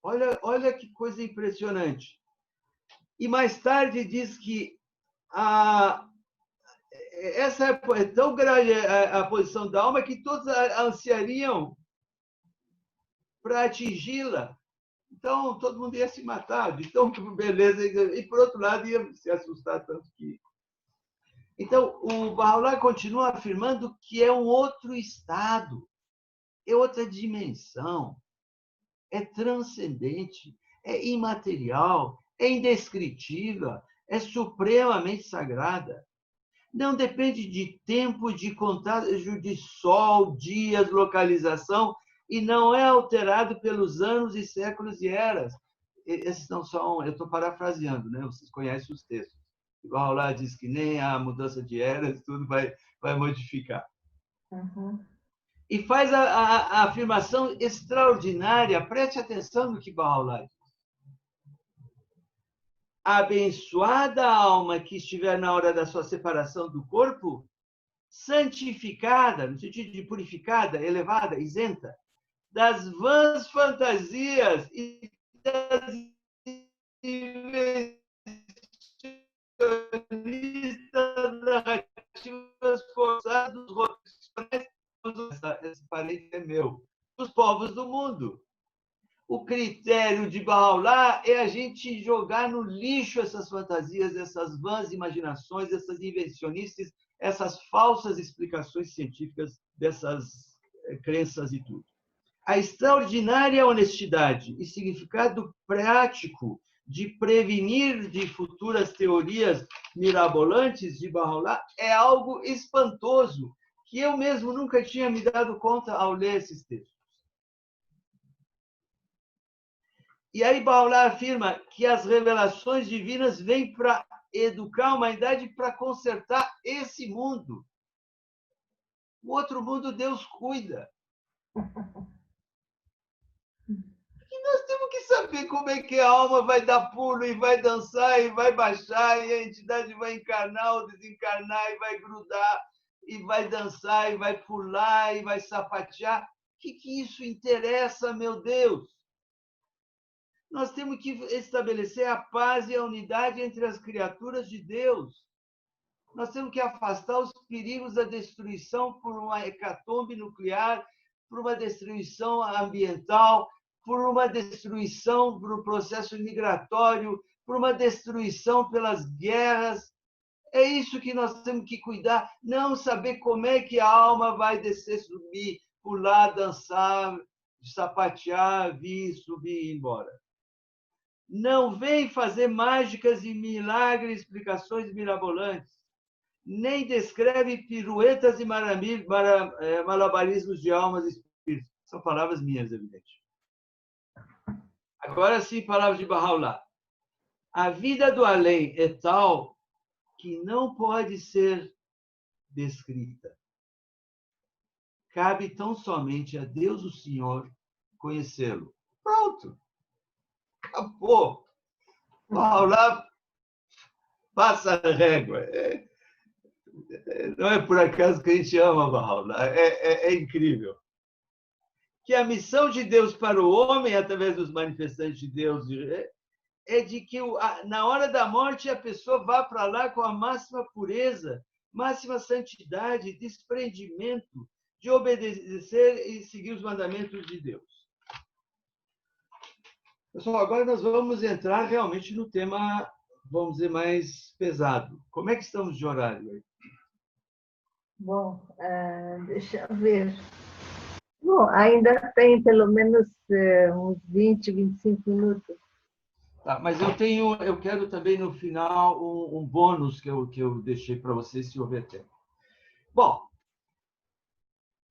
Olha que coisa impressionante. E mais tarde diz que essa é tão grande a posição da alma que todos ansiariam para atingi-la. Então, todo mundo ia se matar, de tão beleza. E, por outro lado, ia se assustar tanto que... Então, o Bahá'u'lláh continua afirmando que é um outro estado, é outra dimensão, é transcendente, é imaterial, é indescritível, é supremamente sagrada. Não depende de tempo, de contágio de sol, dias, localização, e não é alterado pelos anos e séculos e eras. Esses não são, eu estou parafraseando, né? Vocês conhecem os textos. O Bahá'u'lláh diz que nem a mudança de eras, tudo vai modificar. Uhum. e faz a afirmação extraordinária, preste atenção no que Bahá'u'lláh diz. Abençoada a alma que estiver na hora da sua separação do corpo, santificada, no sentido de purificada, elevada, isenta, das vãs fantasias e das invencionistas narrativas forçadas dos roteiros. Esse parente é meu. Dos povos do mundo. O critério de Bahá'u'lláh é a gente jogar no lixo essas fantasias, essas vãs imaginações, essas invencionistas, essas falsas explicações científicas dessas crenças e tudo. A extraordinária honestidade e significado prático de prevenir de futuras teorias mirabolantes de Bahá'u'lláh é algo espantoso, que eu mesmo nunca tinha me dado conta ao ler esses textos. E aí Bahá'u'lláh afirma que as revelações divinas vêm para educar a humanidade, para consertar esse mundo. O outro mundo Deus cuida. E nós temos que saber como é que a alma vai dar pulo e vai dançar e vai baixar e a entidade vai encarnar ou desencarnar e vai grudar e vai dançar e vai pular e vai sapatear. O que isso interessa, meu Deus? Nós temos que estabelecer a paz e a unidade entre as criaturas de Deus. Nós temos que afastar os perigos da destruição por uma hecatombe nuclear, por uma destruição ambiental, por uma destruição por um processo migratório, por uma destruição pelas guerras. É isso que nós temos que cuidar, não saber como é que a alma vai descer, subir, pular, dançar, sapatear, vir, subir e ir embora. Não vem fazer mágicas e milagres, explicações mirabolantes. Nem descreve piruetas e malabarismos de almas e espíritos. São palavras minhas, evidente. Agora sim, palavras de Bahá'u'lláh. A vida do além é tal que não pode ser descrita. Cabe tão somente a Deus, o Senhor, conhecê-lo. Pronto. Acabou. Bahá'u'lláh passa a régua. Não é por acaso que a gente ama Bahá'u'lláh. É incrível. Que a missão de Deus para o homem, através dos manifestantes de Deus, é de que na hora da morte a pessoa vá para lá com a máxima pureza, máxima santidade, desprendimento, de obedecer e seguir os mandamentos de Deus. Pessoal, agora nós vamos entrar realmente no tema, vamos dizer, mais pesado. Como é que estamos de horário aí? Bom, deixa eu ver. Bom, ainda tem pelo menos uns 20, 25 minutos. Tá, mas eu quero também no final um bônus que eu deixei para vocês, se houver tempo. Bom,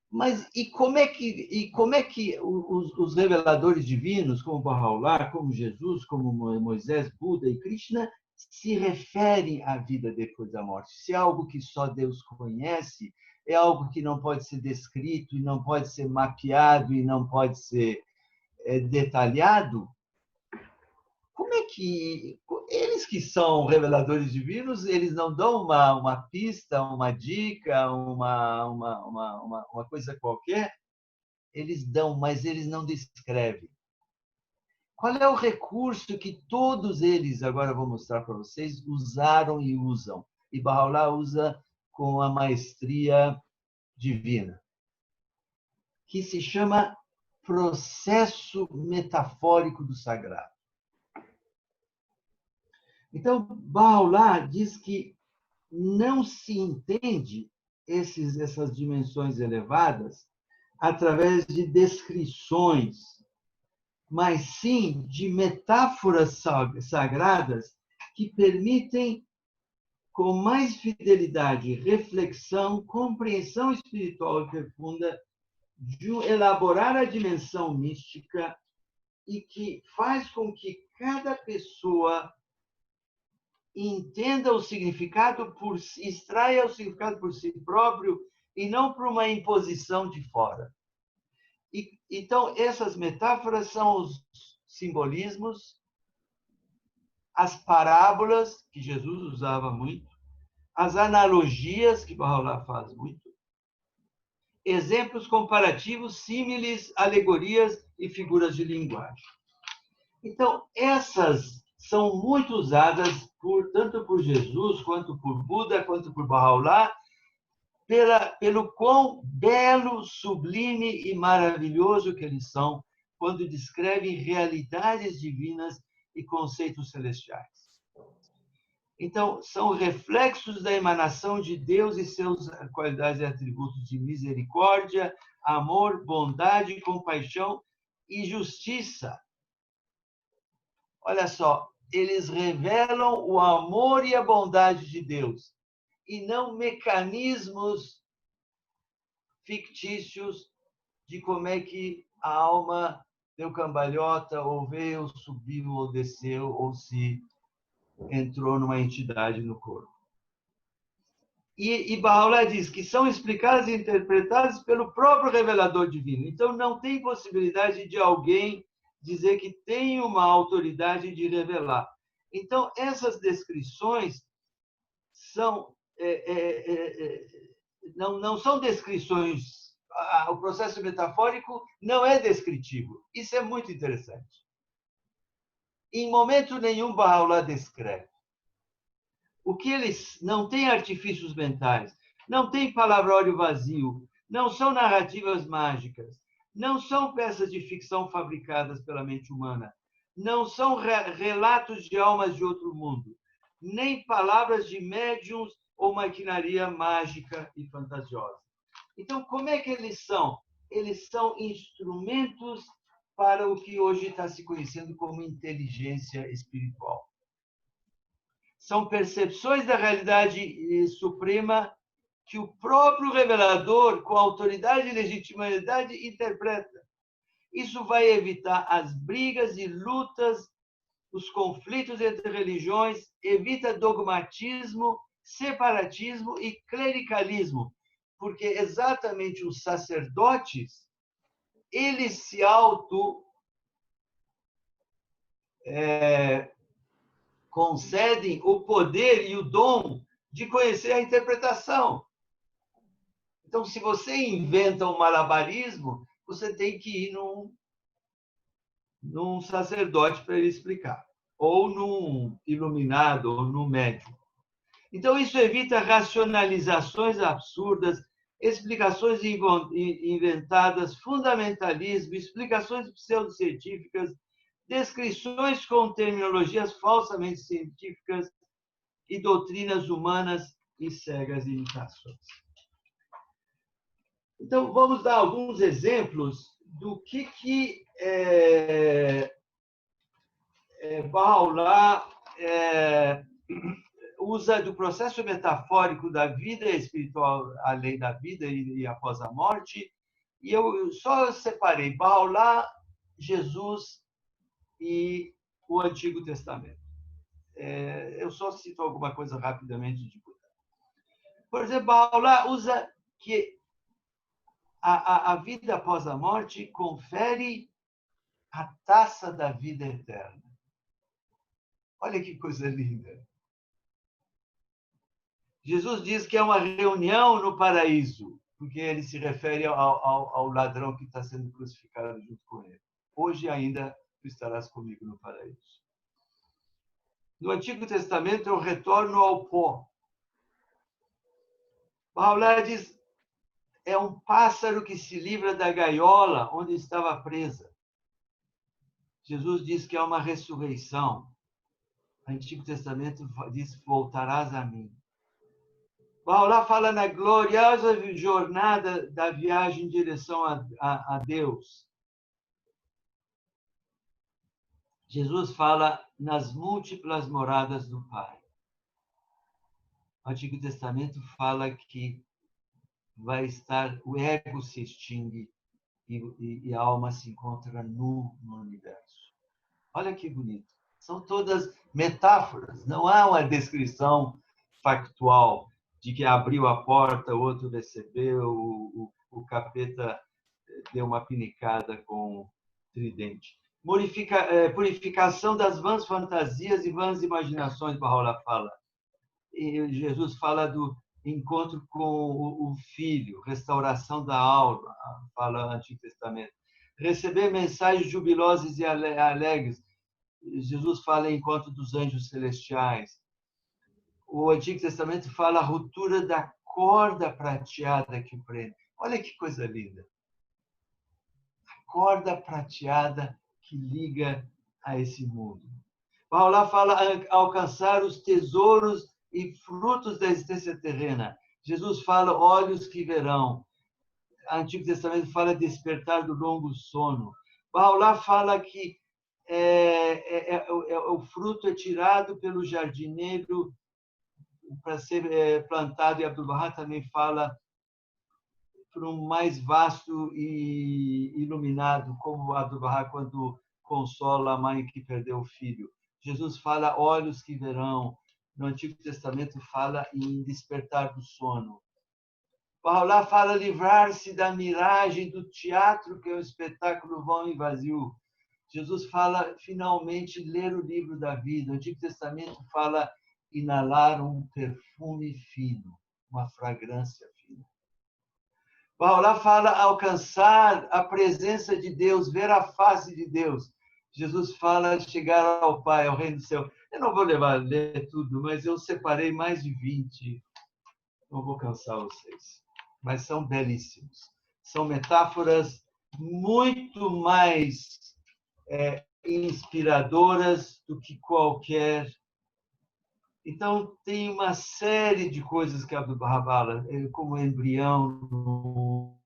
mas e como é que os reveladores divinos, como Bahá'u'lláh, como Jesus, como Moisés, Buda e Krishna, se referem à vida depois da morte? Se é algo que só Deus conhece, é algo que não pode ser descrito e não pode ser mapeado e não pode ser detalhado, como é que eles que são reveladores divinos, eles não dão uma pista, uma dica, uma coisa qualquer? Eles dão, mas eles não descrevem. Qual é o recurso que todos eles, agora eu vou mostrar para vocês, usaram e usam? E Bahá'u'lláh usa com a maestria divina, que se chama processo metafórico do sagrado. Então, Bahá'u'lláh diz que não se entende essas dimensões elevadas através de descrições, mas sim de metáforas sagradas que permitem, com mais fidelidade, reflexão, compreensão espiritual e profunda, de elaborar a dimensão mística e que faz com que cada pessoa entenda o significado extraia o significado por si próprio e não por uma imposição de fora. Então, essas metáforas são os simbolismos, as parábolas, que Jesus usava muito, as analogias, que Baha'u'lláh faz muito, exemplos comparativos, símiles, alegorias e figuras de linguagem. Então, essas são muito usadas tanto por Jesus, quanto por Buda, quanto por Baha'u'lláh, pelo quão belo, sublime e maravilhoso que eles são quando descrevem realidades divinas e conceitos celestiais. Então, são reflexos da emanação de Deus e seus qualidades e atributos de misericórdia, amor, bondade, compaixão e justiça. Olha só, eles revelam o amor e a bondade de Deus, e não mecanismos fictícios de como é que a alma deu cambalhota, ou veio, subiu, ou desceu, ou se entrou numa entidade no corpo. E Baha'u'lláh diz que são explicadas e interpretadas pelo próprio revelador divino. Então, não tem possibilidade de alguém dizer que tem uma autoridade de revelar. Então, essas descrições não são descrições. O processo metafórico não é descritivo. Isso é muito interessante. Em momento nenhum, Baha'u'lláh descreve. O que eles não têm artifícios mentais, não tem palavrório vazio, não são narrativas mágicas, não são peças de ficção fabricadas pela mente humana, não são relatos de almas de outro mundo, nem palavras de médiums ou maquinaria mágica e fantasiosa. Então, como é que eles são? Eles são instrumentos para o que hoje está se conhecendo como inteligência espiritual. São percepções da realidade suprema que o próprio revelador, com autoridade e legitimidade, interpreta. Isso vai evitar as brigas e lutas, os conflitos entre religiões, evita dogmatismo, separatismo e clericalismo, porque exatamente os sacerdotes, eles se concedem o poder e o dom de conhecer a interpretação. Então, se você inventa um malabarismo, você tem que ir num sacerdote para ele explicar, ou num iluminado, ou num médium. Então, isso evita racionalizações absurdas, explicações inventadas, fundamentalismo, explicações pseudocientíficas, descrições com terminologias falsamente científicas e doutrinas humanas e cegas imitações. Então, vamos dar alguns exemplos do que Baha'u'lláh usa do processo metafórico da vida espiritual, além da vida e após a morte. E eu só separei Baha'u'lláh, Jesus e o Antigo Testamento. Eu só cito alguma coisa rapidamente de Buda. Por exemplo, Baha'u'lláh usa que a vida após a morte confere a taça da vida eterna. Olha que coisa linda. Jesus diz que é uma reunião no paraíso, porque ele se refere ao ladrão que está sendo crucificado junto com ele. Hoje ainda tu estarás comigo no paraíso. No Antigo Testamento é o retorno ao pó. Baha'u'lláh diz, é um pássaro que se livra da gaiola onde estava presa. Jesus diz que é uma ressurreição. O Antigo Testamento diz, voltarás a mim. Baha'u'lláh fala na gloriosa jornada da viagem em direção a Deus. Jesus fala nas múltiplas moradas do Pai. O Antigo Testamento fala que vai estar, o ego se extingue e a alma se encontra nu no universo. Olha que bonito. São todas metáforas, não há uma descrição factual. de que abriu a porta, o outro recebeu, o capeta deu uma pinicada com tridente. Purificação das vãs fantasias e vãs imaginações, Baha'u'lláh fala. E Jesus fala do encontro com o Filho, restauração da alma, fala o Antigo Testamento. Receber mensagens jubilosas e alegres. Jesus fala em encontro dos anjos celestiais. O Antigo Testamento fala a ruptura da corda prateada que o prende. Olha que coisa linda. A corda prateada que liga a esse mundo. Baha'u'lláh fala alcançar os tesouros e frutos da existência terrena. Jesus fala olhos que verão. O Antigo Testamento fala despertar do longo sono. Baha'u'lláh fala que o fruto é tirado pelo jardineiro para ser plantado, e Abdu'l-Bahá também fala para um mais vasto e iluminado, como Abdu'l-Bahá quando consola a mãe que perdeu o filho. Jesus fala olhos que verão. No Antigo Testamento fala em despertar do sono. Baha'u'lláh fala livrar-se da miragem do teatro, que é um espetáculo vão e vazio. Jesus fala finalmente ler o livro da vida. O Antigo Testamento fala inalar um perfume fino, uma fragrância fina. Baha'u'lláh fala alcançar a presença de Deus, ver a face de Deus. Jesus fala chegar ao Pai, ao Reino do Céu. Eu não vou ler tudo, mas eu separei mais de 20. Não vou cansar vocês. Mas são belíssimos. São metáforas muito mais inspiradoras do que qualquer. Então, tem uma série de coisas que Abdu'l-Bahá fala, como embrião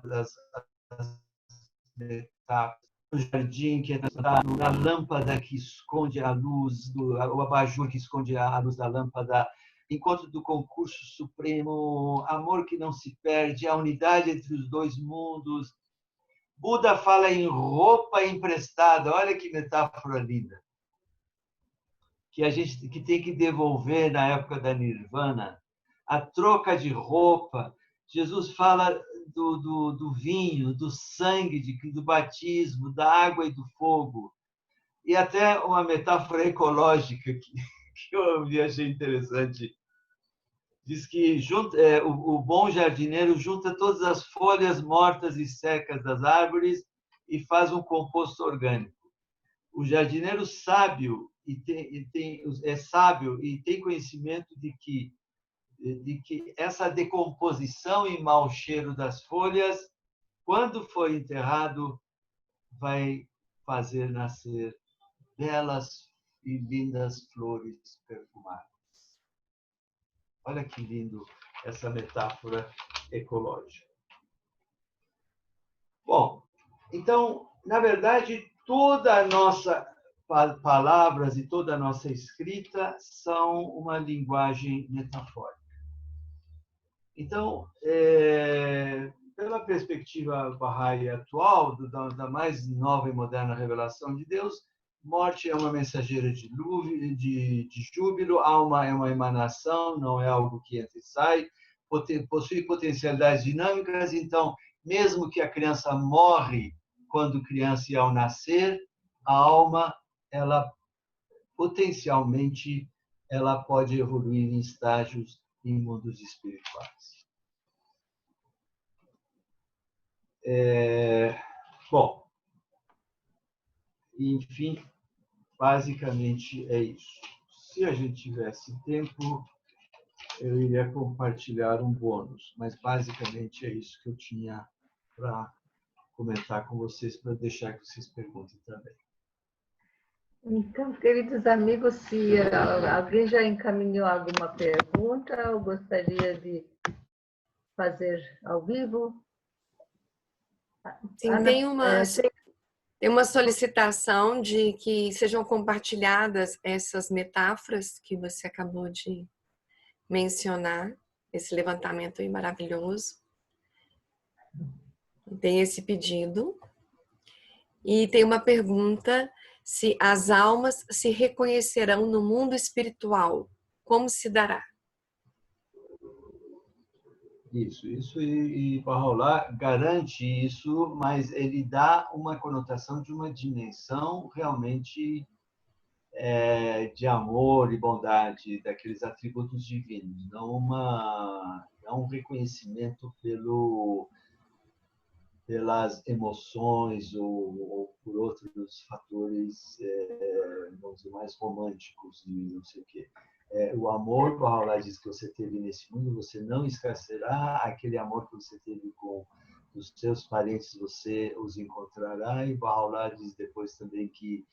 das metáforas. No jardim que é na lâmpada que esconde a luz, o abajur que esconde a luz da lâmpada, encontro do concurso supremo, amor que não se perde, a unidade entre os dois mundos. Buda fala em roupa emprestada, olha que metáfora linda. Que a gente tem que devolver na época da Nirvana, a troca de roupa. Jesus fala do vinho, do sangue, do batismo, da água e do fogo. E até uma metáfora ecológica que eu achei interessante. Diz que o bom jardineiro junta todas as folhas mortas e secas das árvores e faz um composto orgânico. O jardineiro sábio é sábio e tem conhecimento de que essa decomposição e mau cheiro das folhas, quando for enterrado, vai fazer nascer belas e lindas flores perfumadas. Olha que lindo essa metáfora ecológica. Bom, então, na verdade, toda a nossa palavras e toda a nossa escrita são uma linguagem metafórica. Então, pela perspectiva Bahá'í atual, da mais nova e moderna revelação de Deus, morte é uma mensageira de júbilo, alma é uma emanação, não é algo que entra e sai, possui potencialidades dinâmicas, então, mesmo que a criança morre quando criança e ao nascer, a alma, ela potencialmente, ela pode evoluir em estágios em mundos espirituais. Bom, enfim, basicamente é isso. Se a gente tivesse tempo, eu iria compartilhar um bônus, mas basicamente é isso que eu tinha para comentar com vocês, para deixar que vocês perguntem também. Então, queridos amigos, se alguém já encaminhou alguma pergunta ou gostaria de fazer ao vivo? Sim, tem uma solicitação de que sejam compartilhadas essas metáforas que você acabou de mencionar, esse levantamento aí maravilhoso. Tem esse pedido. E tem uma pergunta: se as almas se reconhecerão no mundo espiritual como se dará? Isso e Bahá'u'lláh garante isso, mas ele dá uma conotação de uma dimensão realmente de amor e bondade, daqueles atributos divinos, não um reconhecimento pelas emoções ou por outros fatores, vamos dizer, mais românticos e não sei o quê. O amor, Bahá'u'lláh diz que você teve nesse mundo, você não esquecerá. Aquele amor que você teve com os seus parentes, você os encontrará. E Bahá'u'lláh diz depois também que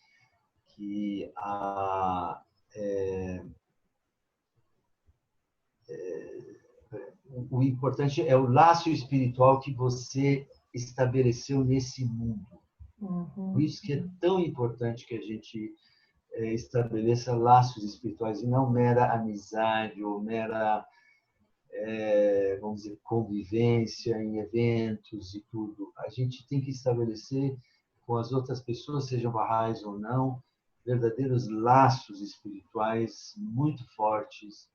o importante é o laço espiritual que você estabeleceu nesse mundo. Por isso que é tão importante que a gente estabeleça laços espirituais e não mera amizade ou mera, vamos dizer, convivência em eventos e tudo. A gente tem que estabelecer com as outras pessoas, sejam Baha'is ou não, verdadeiros laços espirituais muito fortes,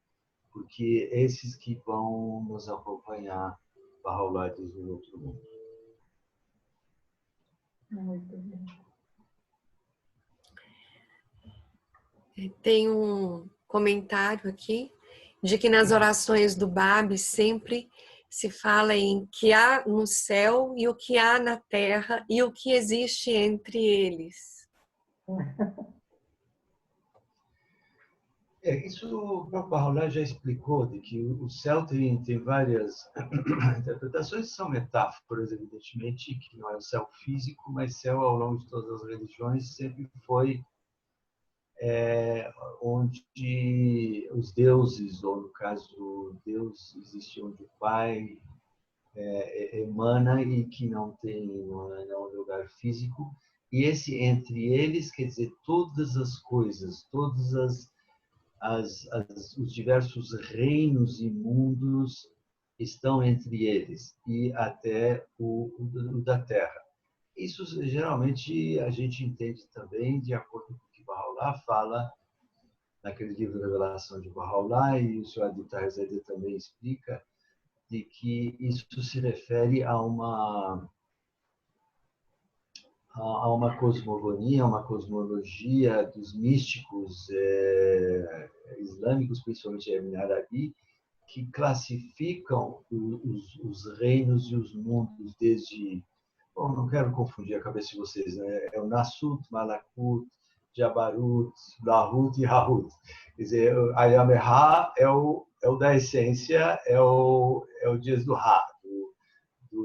porque esses que vão nos acompanhar, Bahá'u'lláh diz, no outro mundo. Muito bem. Tem um comentário aqui de que nas orações do Bab sempre se fala em que há no céu e o que há na terra e o que existe entre eles. Isso o próprio Bahá'u'lláh já explicou, de que o céu tem várias interpretações, são metáforas, evidentemente, que não é o céu físico, mas céu ao longo de todas as religiões sempre foi onde os deuses, ou no caso Deus, existe onde o Pai emana e que não é um lugar físico. E esse entre eles, quer dizer, todas as coisas, todas os diversos reinos e mundos estão entre eles, e até o da Terra. Isso, geralmente, a gente entende também de acordo com o que Bahá'u'lláh fala naquele livro Revelação de Bahá'u'lláh, e o Sr. Aditya Rezade também explica, de que isso se refere a uma cosmogonia, uma cosmologia dos místicos islâmicos, principalmente Ibn Arabi, que classificam os reinos e os mundos desde... Bom, não quero confundir a cabeça de vocês, né? É o Nasut, Malakut, Jabarut, Lahut e Hahut. Quer dizer, Ayameha é o da essência, é o dias do Ra,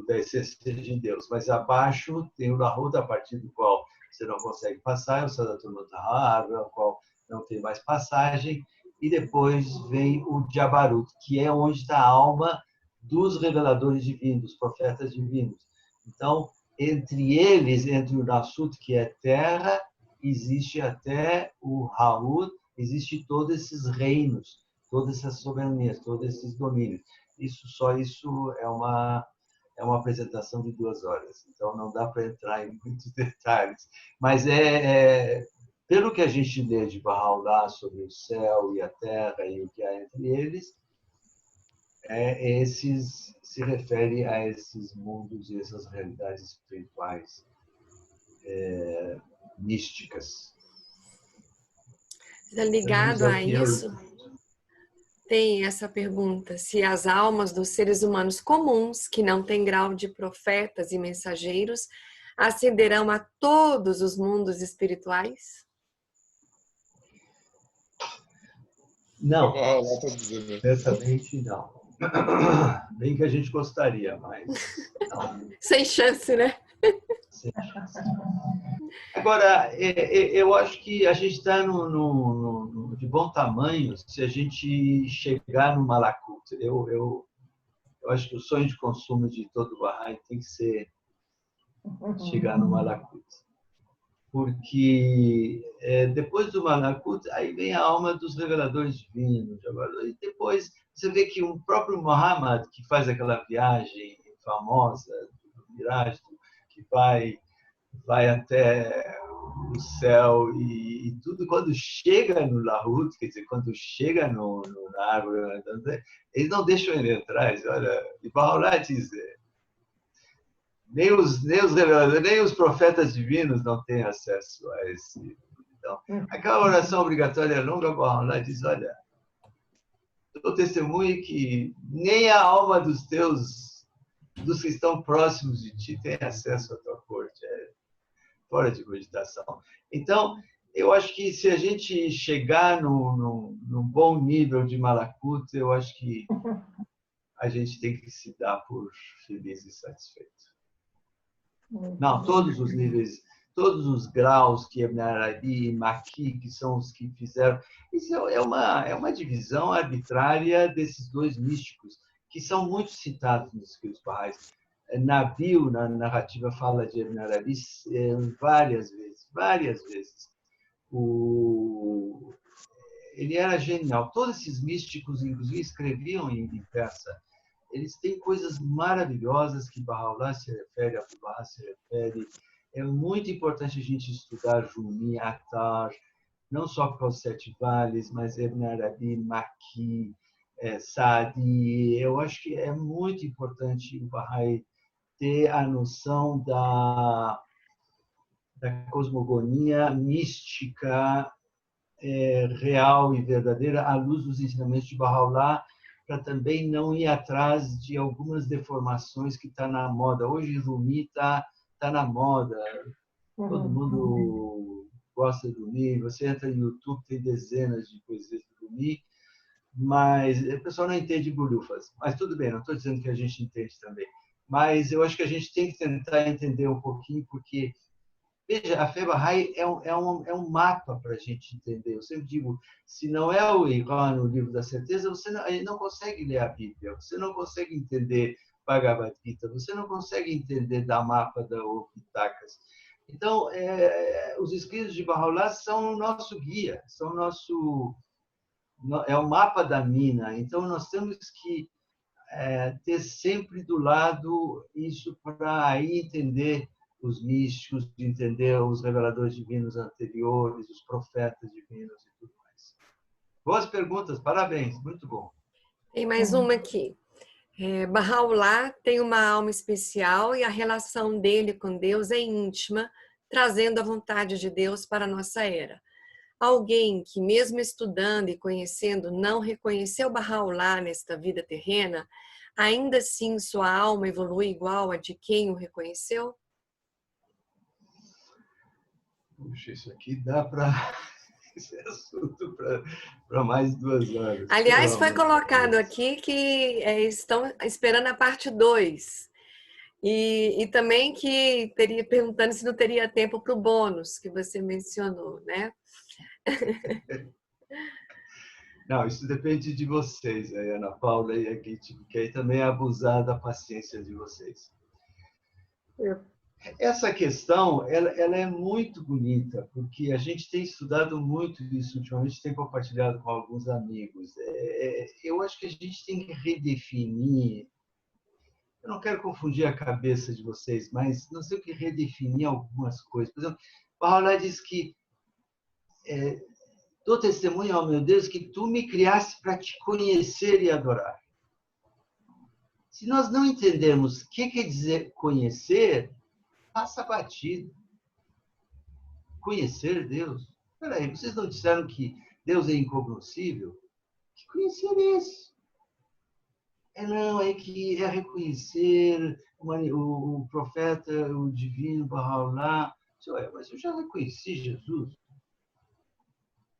da essência de Deus. Mas abaixo tem o Lahut, a partir do qual você não consegue passar, é o Sadatun Tahar, ao qual não tem mais passagem. E depois vem o Jabarut, que é onde está a alma dos reveladores divinos, dos profetas divinos. Então, entre eles, entre o Nasut, que é terra, existe até o Hahut, existe todos esses reinos, todas essas soberanias, todos esses domínios. Isso é uma apresentação de 2 horas, então não dá para entrar em muitos detalhes. Mas pelo que a gente lê de Bahá'u'lláh sobre o céu e a terra e o que há entre eles, se refere a esses mundos e essas realidades espirituais místicas. Ligado a isso, tem essa pergunta: se as almas dos seres humanos comuns, que não têm grau de profetas e mensageiros, ascenderão a todos os mundos espirituais? Não, certamente não. Bem que a gente gostaria, mas não. Sem chance, né? Sem chance. Agora, eu acho que a gente está de bom tamanho se a gente chegar no Malakut. Eu acho que o sonho de consumo de todo Bahá'í tem que ser chegar no Malakut. Porque depois do Malakut, aí vem a alma dos reveladores divinos. E depois você vê que o próprio Muhammad, que faz aquela viagem famosa do Miraj, que vai até o céu e tudo, quando chega no Lahut, quer dizer, quando chega na árvore, eles não deixam ele entrar. Olha, e Bahá'u'lláh diz, nem os profetas divinos não têm acesso a esse. Então, aquela oração obrigatória longa, Bahá'u'lláh diz, olha, eu testemunho que nem a alma dos que estão próximos de ti tem acesso à tua corte. Fora de cogitação. Então, eu acho que se a gente chegar num bom nível de Malakut, eu acho que a gente tem que se dar por feliz e satisfeito. Não, todos os níveis, todos os graus que Ibn Arabi e Maki, que são os que fizeram, isso é uma divisão arbitrária desses dois místicos, que são muito citados nos escritos Bahá'ís. Nabil, na narrativa, fala de Ibn Arabi várias vezes. Ele era genial. Todos esses místicos, inclusive, escreviam em persa. Eles têm coisas maravilhosas que Bahá'u'lláh se refere, Abdu'l-Bahá se refere. É muito importante a gente estudar Jumi, Attar, não só para os Sete Vales, mas Ibn Arabi, Maki, Saadi. Eu acho que é muito importante o Bahá'í ter a noção da cosmogonia mística real e verdadeira à luz dos ensinamentos de Bahá'u'lláh, para também não ir atrás de algumas deformações que está na moda. Hoje Rumi está na moda, todo mundo gosta de Rumi, você entra no YouTube, tem dezenas de poesias de Rumi, mas o pessoal não entende bolhufas. Mas tudo bem, não estou dizendo que a gente entende também. Mas eu acho que a gente tem que tentar entender um pouquinho, porque, veja, a fé Bahá'í é um mapa para a gente entender. Eu sempre digo, se não é o Iran, o livro da certeza, você não consegue ler a Bíblia, você não consegue entender Bhagavad Gita, você não consegue entender da mapa da Pitakas. Então, os escritos de Bahá'u'lláh são o nosso guia, é o mapa da mina. Então, nós temos que ter sempre do lado isso para aí entender os místicos, entender os reveladores divinos anteriores, os profetas divinos e tudo mais. Boas perguntas, parabéns, muito bom. Tem mais uma aqui. Bahá'u'lláh tem uma alma especial e a relação dele com Deus é íntima, trazendo a vontade de Deus para a nossa era. Alguém que, mesmo estudando e conhecendo, não reconheceu Bahá'u'lláh nesta vida terrena, ainda assim sua alma evolui igual a de quem o reconheceu? Puxa, isso aqui dá para... Esse é assunto para mais 2 horas. Aliás, foi colocado aqui que estão esperando a parte 2. E também que perguntando se não teria tempo para o bônus que você mencionou, né? Não, isso depende de vocês, a Ana Paula e a Kitty, que aí também é abusar da paciência de vocês. Essa questão, ela é muito bonita, porque a gente tem estudado muito isso ultimamente, tem compartilhado com alguns amigos. Eu acho que a gente tem que redefinir, eu não quero confundir a cabeça de vocês, mas nós temos que redefinir algumas coisas. Por exemplo, Bahá'u'lláh diz que dou testemunho ao meu Deus que tu me criaste para te conhecer e adorar. Se nós não entendermos o que quer dizer conhecer, passa batido. Conhecer Deus? Espera aí, vocês não disseram que Deus é incognoscível? Que conhecer é esse? Não, é que é reconhecer o profeta, o divino Bahá'u'lláh. Mas eu já reconheci Jesus.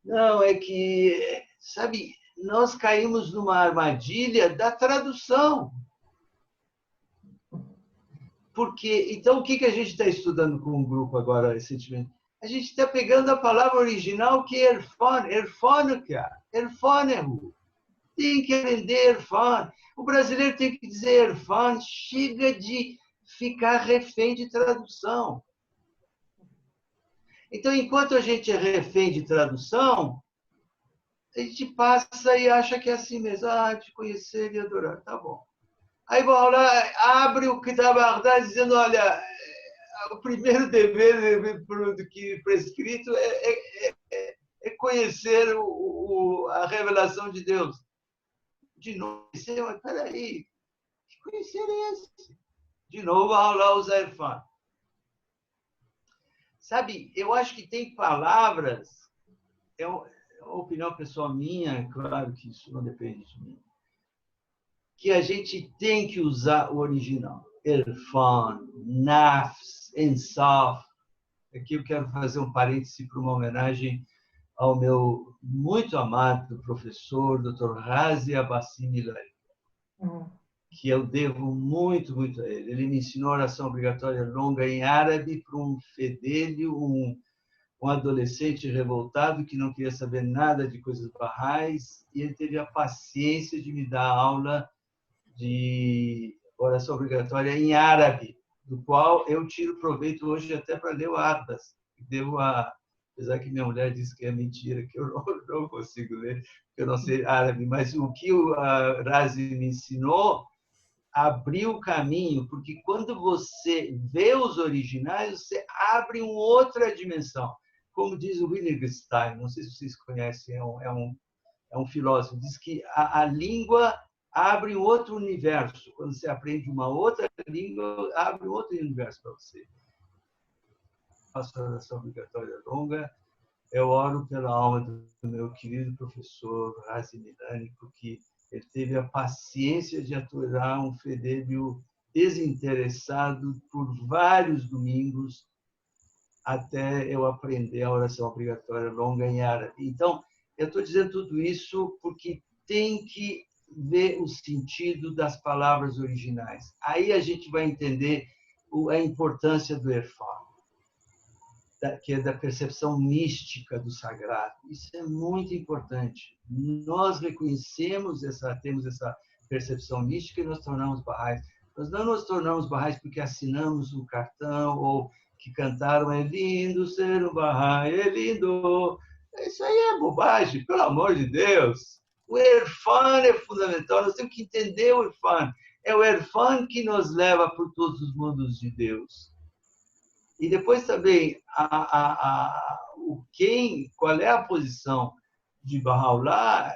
Não, é que, sabe, nós caímos numa armadilha da tradução. Porque, então, o que a gente está estudando com o grupo agora, recentemente? A gente está pegando a palavra original que é erfônehu. Tem que aprender erfon. O brasileiro tem que dizer erfon. Chega de ficar refém de tradução. Então, enquanto a gente é refém de tradução, a gente passa e acha que é assim mesmo. Te conhecer e adorar. Tá bom. Aí Bahá'u'lláh abre o Kitab al-Aqdas dizendo, olha, o primeiro dever que prescrito é conhecer a revelação de Deus. De novo, mas peraí, que conhecer é esse? De novo, lá o Erfan. Sabe, eu acho que tem palavras, é uma opinião pessoal minha, claro que isso não depende de mim, que a gente tem que usar o original. Erfan, Nafs, Ensaf. Aqui eu quero fazer um parêntese para uma homenagem ao meu muito amado professor, Dr. Razi Abbasi Milani, que eu devo muito, muito a ele. Ele me ensinou oração obrigatória longa em árabe para um fedelho, um adolescente revoltado que não queria saber nada de coisas barrais, e ele teve a paciência de me dar aula de oração obrigatória em árabe, do qual eu tiro proveito hoje até para ler o Atlas. Apesar que minha mulher disse que é mentira, que eu não consigo ler, porque eu não sei árabe, mas o que o Razi me ensinou abriu o caminho, porque quando você vê os originais, você abre uma outra dimensão. Como diz o Wittgenstein, não sei se vocês conhecem, é um filósofo, diz que a língua abre um outro universo. Quando você aprende uma outra língua, abre um outro universo para você. Faço a oração obrigatória longa, eu oro pela alma do meu querido professor Razi Milani, porque ele teve a paciência de aturar um fedelho desinteressado por vários domingos até eu aprender a oração obrigatória longa em árabe. Então, eu estou dizendo tudo isso porque tem que ver o sentido das palavras originais. Aí a gente vai entender a importância do Erfan, que é da percepção mística do sagrado. Isso é muito importante. Nós reconhecemos temos essa percepção mística e nos tornamos barrais. Nós não nos tornamos barrais porque assinamos um cartão ou que cantaram é lindo ser um barrai, é lindo. Isso aí é bobagem, pelo amor de Deus. O Erfan é fundamental, nós temos que entender o Erfan. É o Erfan que nos leva por todos os mundos de Deus. E depois também, qual é a posição de Bahá'u'lláh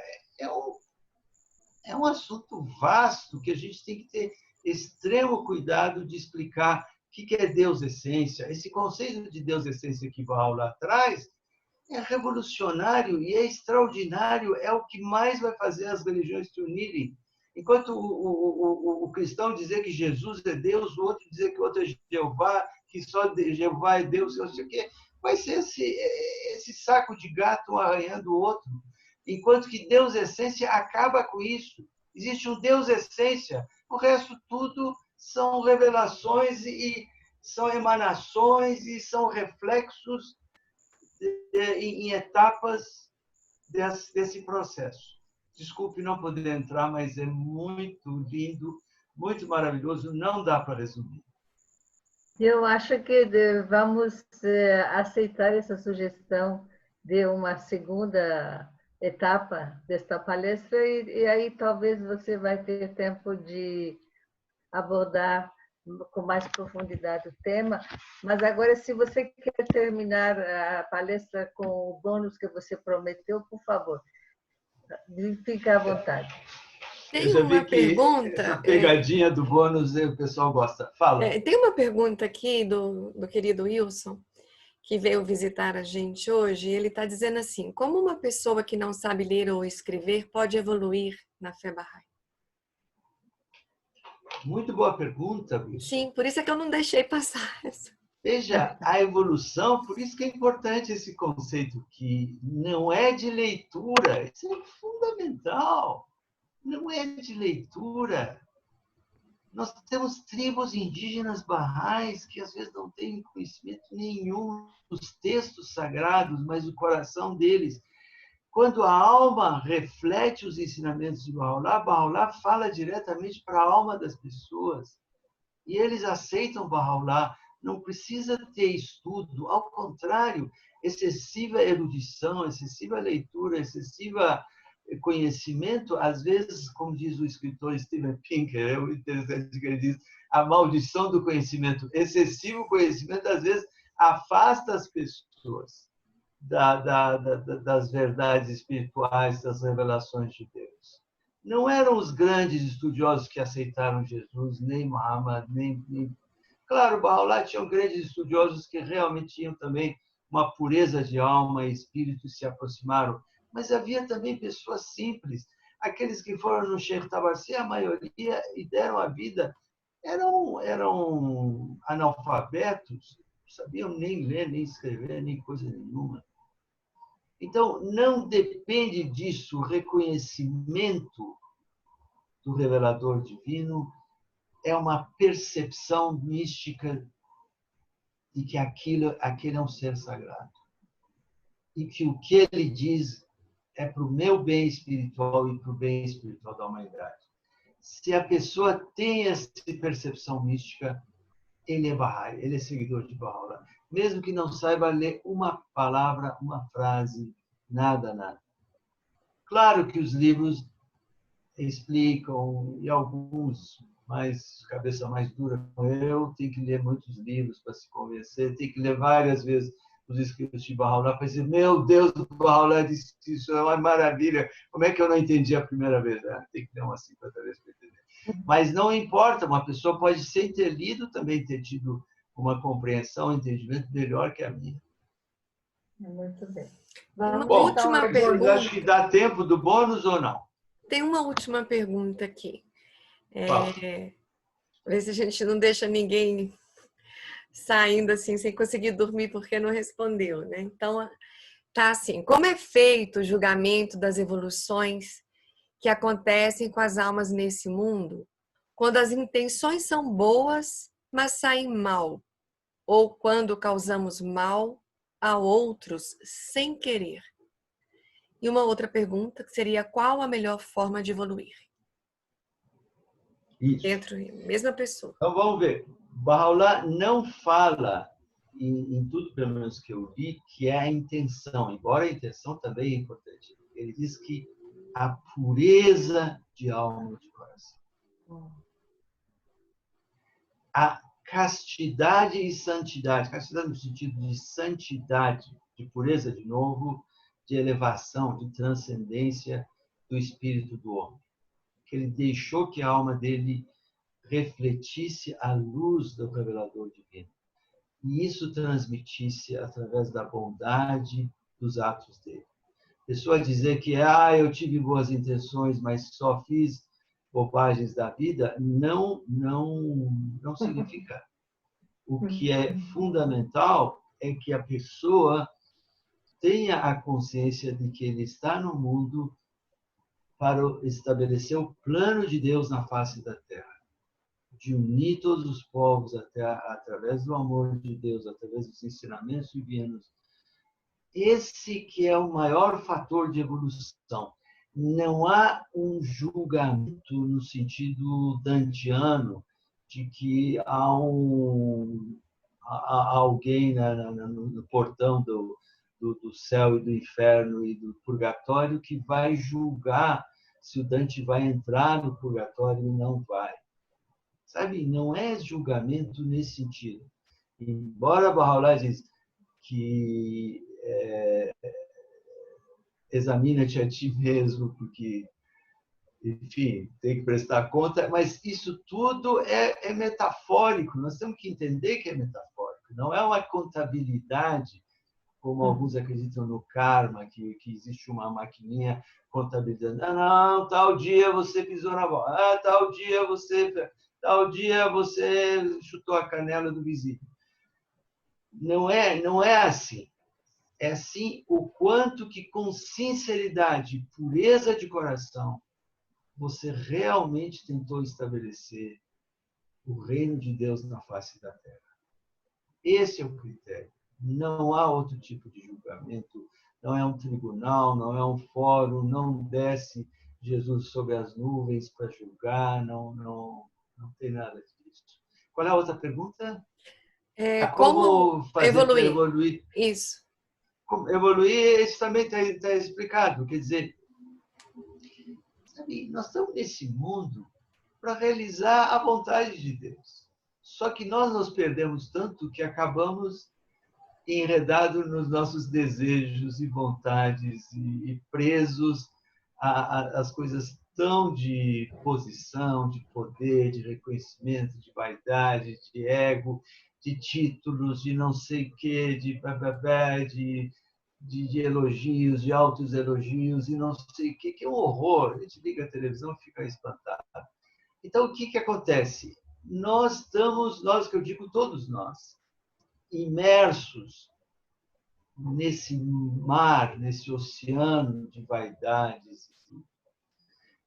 é um assunto vasto que a gente tem que ter extremo cuidado de explicar o que é Deus Essência. Esse conceito de Deus Essência que Bahá'u'lláh traz é revolucionário e é extraordinário, é o que mais vai fazer as religiões se unirem. Enquanto o cristão dizer que Jesus é Deus, o outro dizer que o outro é Jeová, que só Jeová é Deus, não sei o quê, vai ser esse saco de gato um arranhando o outro. Enquanto que Deus Essência acaba com isso. Existe um Deus Essência, o resto tudo são revelações e são emanações e são reflexos em etapas desse processo. Desculpe não poder entrar, mas é muito lindo, muito maravilhoso, não dá para resumir. Eu acho que vamos aceitar essa sugestão de uma segunda etapa desta palestra e aí talvez você vai ter tempo de abordar com mais profundidade o tema. Mas agora, se você quer terminar a palestra com o bônus que você prometeu, por favor, fique à vontade. Tem uma pergunta. Essa pegadinha do bônus o pessoal gosta. Fala. Tem uma pergunta aqui do querido Wilson, que veio visitar a gente hoje. Ele está dizendo assim: como uma pessoa que não sabe ler ou escrever pode evoluir na fé Bahá'í? Muito boa pergunta, Wilson. Sim, por isso é que eu não deixei passar essa. Veja, a evolução, por isso que é importante esse conceito, que não é de leitura, isso é fundamental. Não é de leitura. Nós temos tribos indígenas barrais que às vezes não têm conhecimento nenhum dos textos sagrados, mas o coração deles. Quando a alma reflete os ensinamentos de Bahá'u'lláh, Bahá'u'lláh fala diretamente para a alma das pessoas. E eles aceitam Bahá'u'lláh. Não precisa ter estudo, ao contrário, excessiva erudição, excessiva leitura, excessiva conhecimento, às vezes, como diz o escritor Steven Pinker, é interessante que ele diz, a maldição do conhecimento. Excessivo conhecimento, às vezes, afasta as pessoas das verdades espirituais, das revelações de Deus. Não eram os grandes estudiosos que aceitaram Jesus, nem Muhammad, nem... Claro, Bahá'u'lláh tinham grandes estudiosos que realmente tinham também uma pureza de alma e espírito e se aproximaram. Mas havia também pessoas simples. Aqueles que foram no Sheikh Tabarsi, a maioria, e deram a vida, eram analfabetos, não sabiam nem ler, nem escrever, nem coisa nenhuma. Então, não depende disso o reconhecimento do revelador divino, é uma percepção mística de que aquele é um ser sagrado. E que o que ele diz é para o meu bem espiritual e para o bem espiritual da humanidade. Se a pessoa tem essa percepção mística, ele é Bahá'í, ele é seguidor de Bahá'u'lláh. Mesmo que não saiba ler uma palavra, uma frase, nada. Claro que os livros explicam, e alguns cabeça mais dura como eu, tem que ler muitos livros para se convencer, tem que ler várias vezes os escritos de Bahá'u'lláh para dizer, meu Deus, o Bahá'u'lláh disse isso, é uma maravilha, como é que eu não entendi a primeira vez? Tem que ler umas 50 vezes para entender. Mas não importa, uma pessoa pode, sem ter lido, também ter tido uma compreensão, um entendimento melhor que a minha. Muito bem. Uma Vamos última pergunta. Acho que dá tempo do bônus ou não? Tem uma última pergunta aqui. Ver se a gente não deixa ninguém saindo assim sem conseguir dormir porque não respondeu, né? Então, tá assim, como é feito o julgamento das evoluções que acontecem com as almas nesse mundo quando as intenções são boas, mas saem mal, ou quando causamos mal a outros sem querer? E uma outra pergunta que seria: qual a melhor forma de evoluir? Isso. Dentro da mesma pessoa. Então, vamos ver. Bahá'u'lláh não fala, em tudo pelo menos que eu li, que é a intenção, embora a intenção também é importante. Ele diz que a pureza de alma e de coração. A castidade e santidade. Castidade no sentido de santidade, de pureza, de novo, de elevação, de transcendência do espírito do homem. Que ele deixou que a alma dele refletisse a luz do revelador divino. E isso transmitisse através da bondade dos atos dele. A pessoa dizer que eu tive boas intenções, mas só fiz bobagens da vida, não significa. O que é fundamental é que a pessoa tenha a consciência de que ele está no mundo para estabelecer o plano de Deus na face da terra, de unir todos os povos através do amor de Deus, através dos ensinamentos divinos. Esse que é o maior fator de evolução. Não há um julgamento no sentido dantiano de que há alguém no portão do céu e do inferno e do purgatório que vai julgar se o Dante vai entrar no purgatório ou não vai. Sabe, não é julgamento nesse sentido. Embora Bahá'u'lláh diz que examina-te a ti mesmo, porque, enfim, tem que prestar conta, mas isso tudo é metafórico. Nós temos que entender que é metafórico. Não é uma contabilidade, como alguns acreditam no karma, que existe uma maquininha contabilizando. Não, tal dia você pisou na bola. Tal dia você chutou a canela do vizinho. Não é assim. É assim o quanto que com sinceridade e pureza de coração você realmente tentou estabelecer o reino de Deus na face da terra. Esse é o critério. Não há outro tipo de julgamento, não é um tribunal, não é um fórum, não desce Jesus sobre as nuvens para julgar, não tem nada disso. Qual é a outra pergunta? Como fazer para evoluir? Isso. Como evoluir, isso também está explicado. Quer dizer, Sabe, nós estamos nesse mundo para realizar a vontade de Deus. Só que nós nos perdemos tanto que acabamos enredados nos nossos desejos e vontades e presos às coisas tão de posição, de poder, de reconhecimento, de vaidade, de ego, de títulos, de não sei o quê, de elogios, de altos elogios e não sei o quê, que é um horror. A gente liga a televisão e fica espantado. Então, o que acontece? Nós estamos, nós que eu digo todos nós, imersos nesse mar, nesse oceano de vaidades.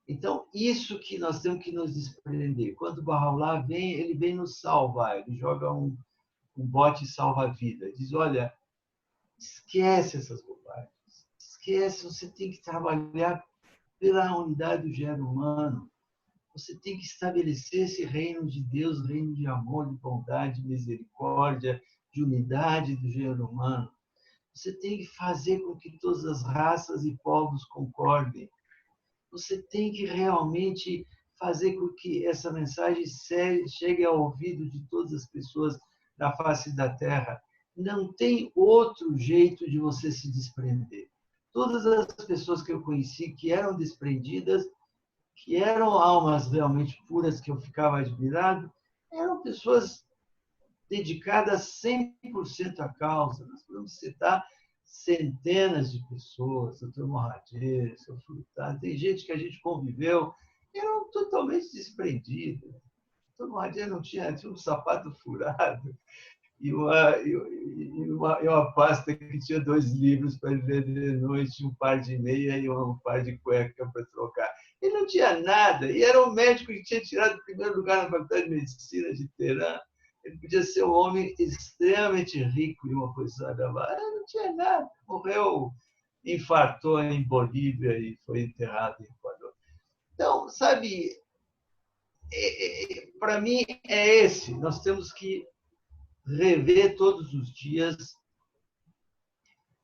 Então, isso que nós temos que nos desprender. Quando o Bahá'u'lláh vem, ele vem nos salvar, ele joga um bote salva-vida. Diz, olha, esquece essas bobagens, esquece, você tem que trabalhar pela unidade do gênero humano, você tem que estabelecer esse reino de Deus, reino de amor, de bondade, de misericórdia, de unidade do gênero humano. Você tem que fazer com que todas as raças e povos concordem. Você tem que realmente fazer com que essa mensagem chegue ao ouvido de todas as pessoas da face da Terra. Não tem outro jeito de você se desprender. Todas as pessoas que eu conheci que eram desprendidas, que eram almas realmente puras, que eu ficava admirado, eram pessoas dedicadas 100% à causa. Nós podemos citar centenas de pessoas, Dr. Mohadir, Dr. Furtado, tem gente que a gente conviveu, eram totalmente desprendidos. Dr. Mohadir não tinha um sapato furado e uma pasta que tinha 2 livros para ele ler de noite, um par de meia e um par de cueca para trocar. Ele não tinha nada, e era um médico que tinha tirado o primeiro lugar na Faculdade de Medicina de Teherã. Ele podia ser um homem extremamente rico e uma coisa lá. Não tinha nada. Morreu, infartou em Bolívia e foi enterrado em Equador. Então, sabe, para mim é esse. Nós temos que rever todos os dias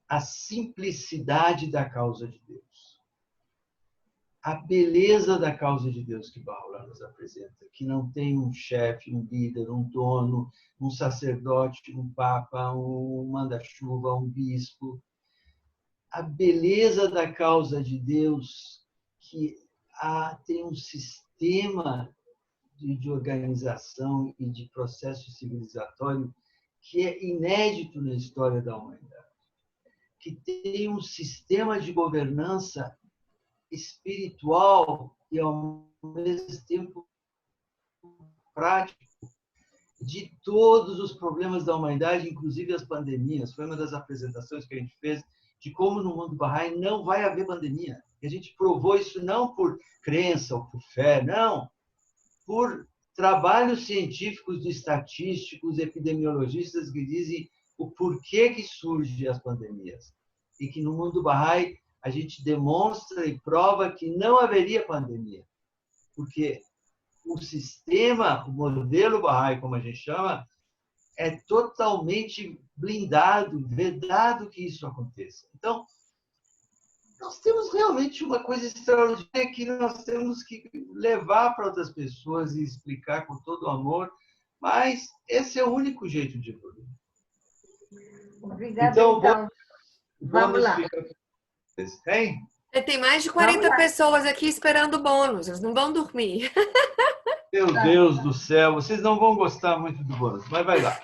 a simplicidade da causa de Deus. A beleza da causa de Deus que Bahá'u'lláh nos apresenta, que não tem um chefe, um líder, um dono, um sacerdote, um papa, um manda-chuva, um bispo. A beleza da causa de Deus que tem um sistema de organização e de processo civilizatório que é inédito na história da humanidade, que tem um sistema de governança espiritual e, ao mesmo tempo, prático de todos os problemas da humanidade, inclusive as pandemias. Foi uma das apresentações que a gente fez de como no mundo Bahá'í não vai haver pandemia. E a gente provou isso não por crença ou por fé, não, por trabalhos científicos de estatísticos, epidemiologistas que dizem o porquê que surgem as pandemias. E que no mundo Bahá'í a gente demonstra e prova que não haveria pandemia, porque o sistema, o modelo Bahá'í, como a gente chama, é totalmente blindado, vedado que isso aconteça. Então, nós temos realmente uma coisa extraordinária que nós temos que levar para outras pessoas e explicar com todo o amor, mas esse é o único jeito de evoluir. Obrigada, então. Vamos lá. Hein? Tem mais de 40 pessoas aqui esperando o bônus, eles não vão dormir. Meu Deus do céu, vocês não vão gostar muito do bônus, mas vai lá.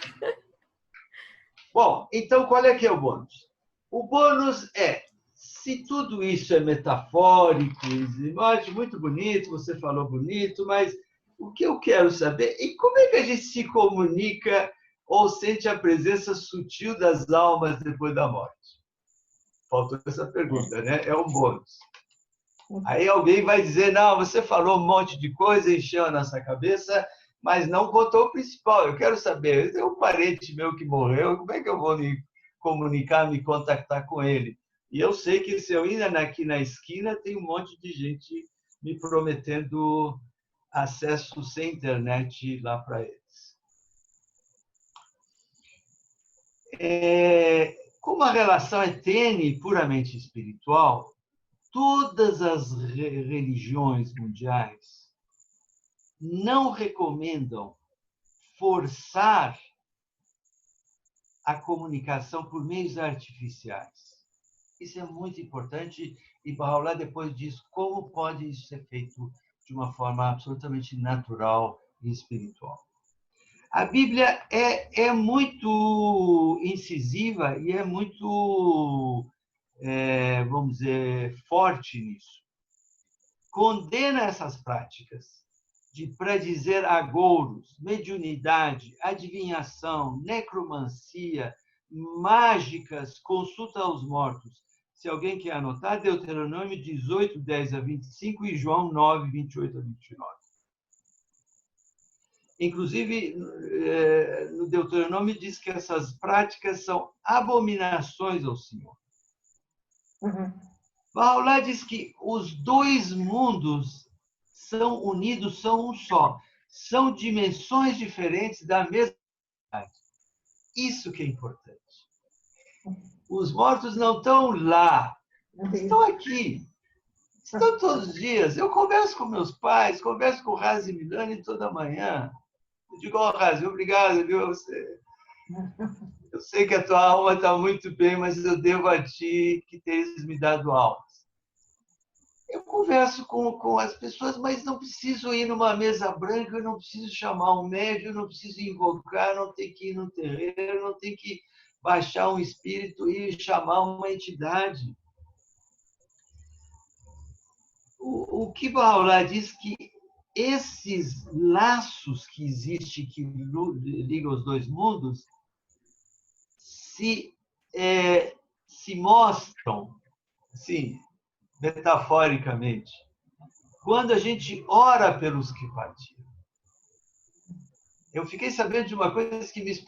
Bom, então qual é que é o bônus? O bônus é, se tudo isso é metafórico, muito bonito, você falou bonito, mas o que eu quero saber é como é que a gente se comunica ou sente a presença sutil das almas depois da morte? Faltou essa pergunta, né? É um bônus. Aí alguém vai dizer, não, você falou um monte de coisa, encheu a nossa cabeça, mas não contou o principal. Eu quero saber, tem um parente meu que morreu, como é que eu vou me comunicar, me contactar com ele? E eu sei que se eu ir aqui na esquina, tem um monte de gente me prometendo acesso sem internet lá para eles. Como a relação é tênue e puramente espiritual, todas as religiões mundiais não recomendam forçar a comunicação por meios artificiais. Isso é muito importante e Baha'u'lláh depois diz como pode isso ser feito de uma forma absolutamente natural e espiritual. A Bíblia é muito incisiva e é muito, vamos dizer, forte nisso. Condena essas práticas de predizer agouros, mediunidade, adivinhação, necromancia, mágicas, consulta aos mortos. Se alguém quer anotar, Deuteronômio 18, 10 a 25 e João 9, 28 a 29. Inclusive, no Deuteronômio diz que essas práticas são abominações ao Senhor. Baha'u'lláh diz que os dois mundos são unidos, são um só. São dimensões diferentes da mesma realidade. Isso que é importante. Os mortos não estão lá, estão aqui. Estão todos os dias. Eu converso com meus pais, converso com o Razi Milani toda manhã. Eu digo, Razi, obrigado, viu? Eu sei que a tua alma está muito bem, mas eu devo a ti que tens me dado almas. Eu converso com as pessoas, mas não preciso ir numa mesa branca, eu não preciso chamar um médium, não preciso invocar, não tem que ir no terreiro, não tem que baixar um espírito e chamar uma entidade. O que Baha'u'lláh diz que esses laços que existem, que ligam os dois mundos, se mostram, assim, metaforicamente, quando a gente ora pelos que partiram. Eu fiquei sabendo de uma coisa que me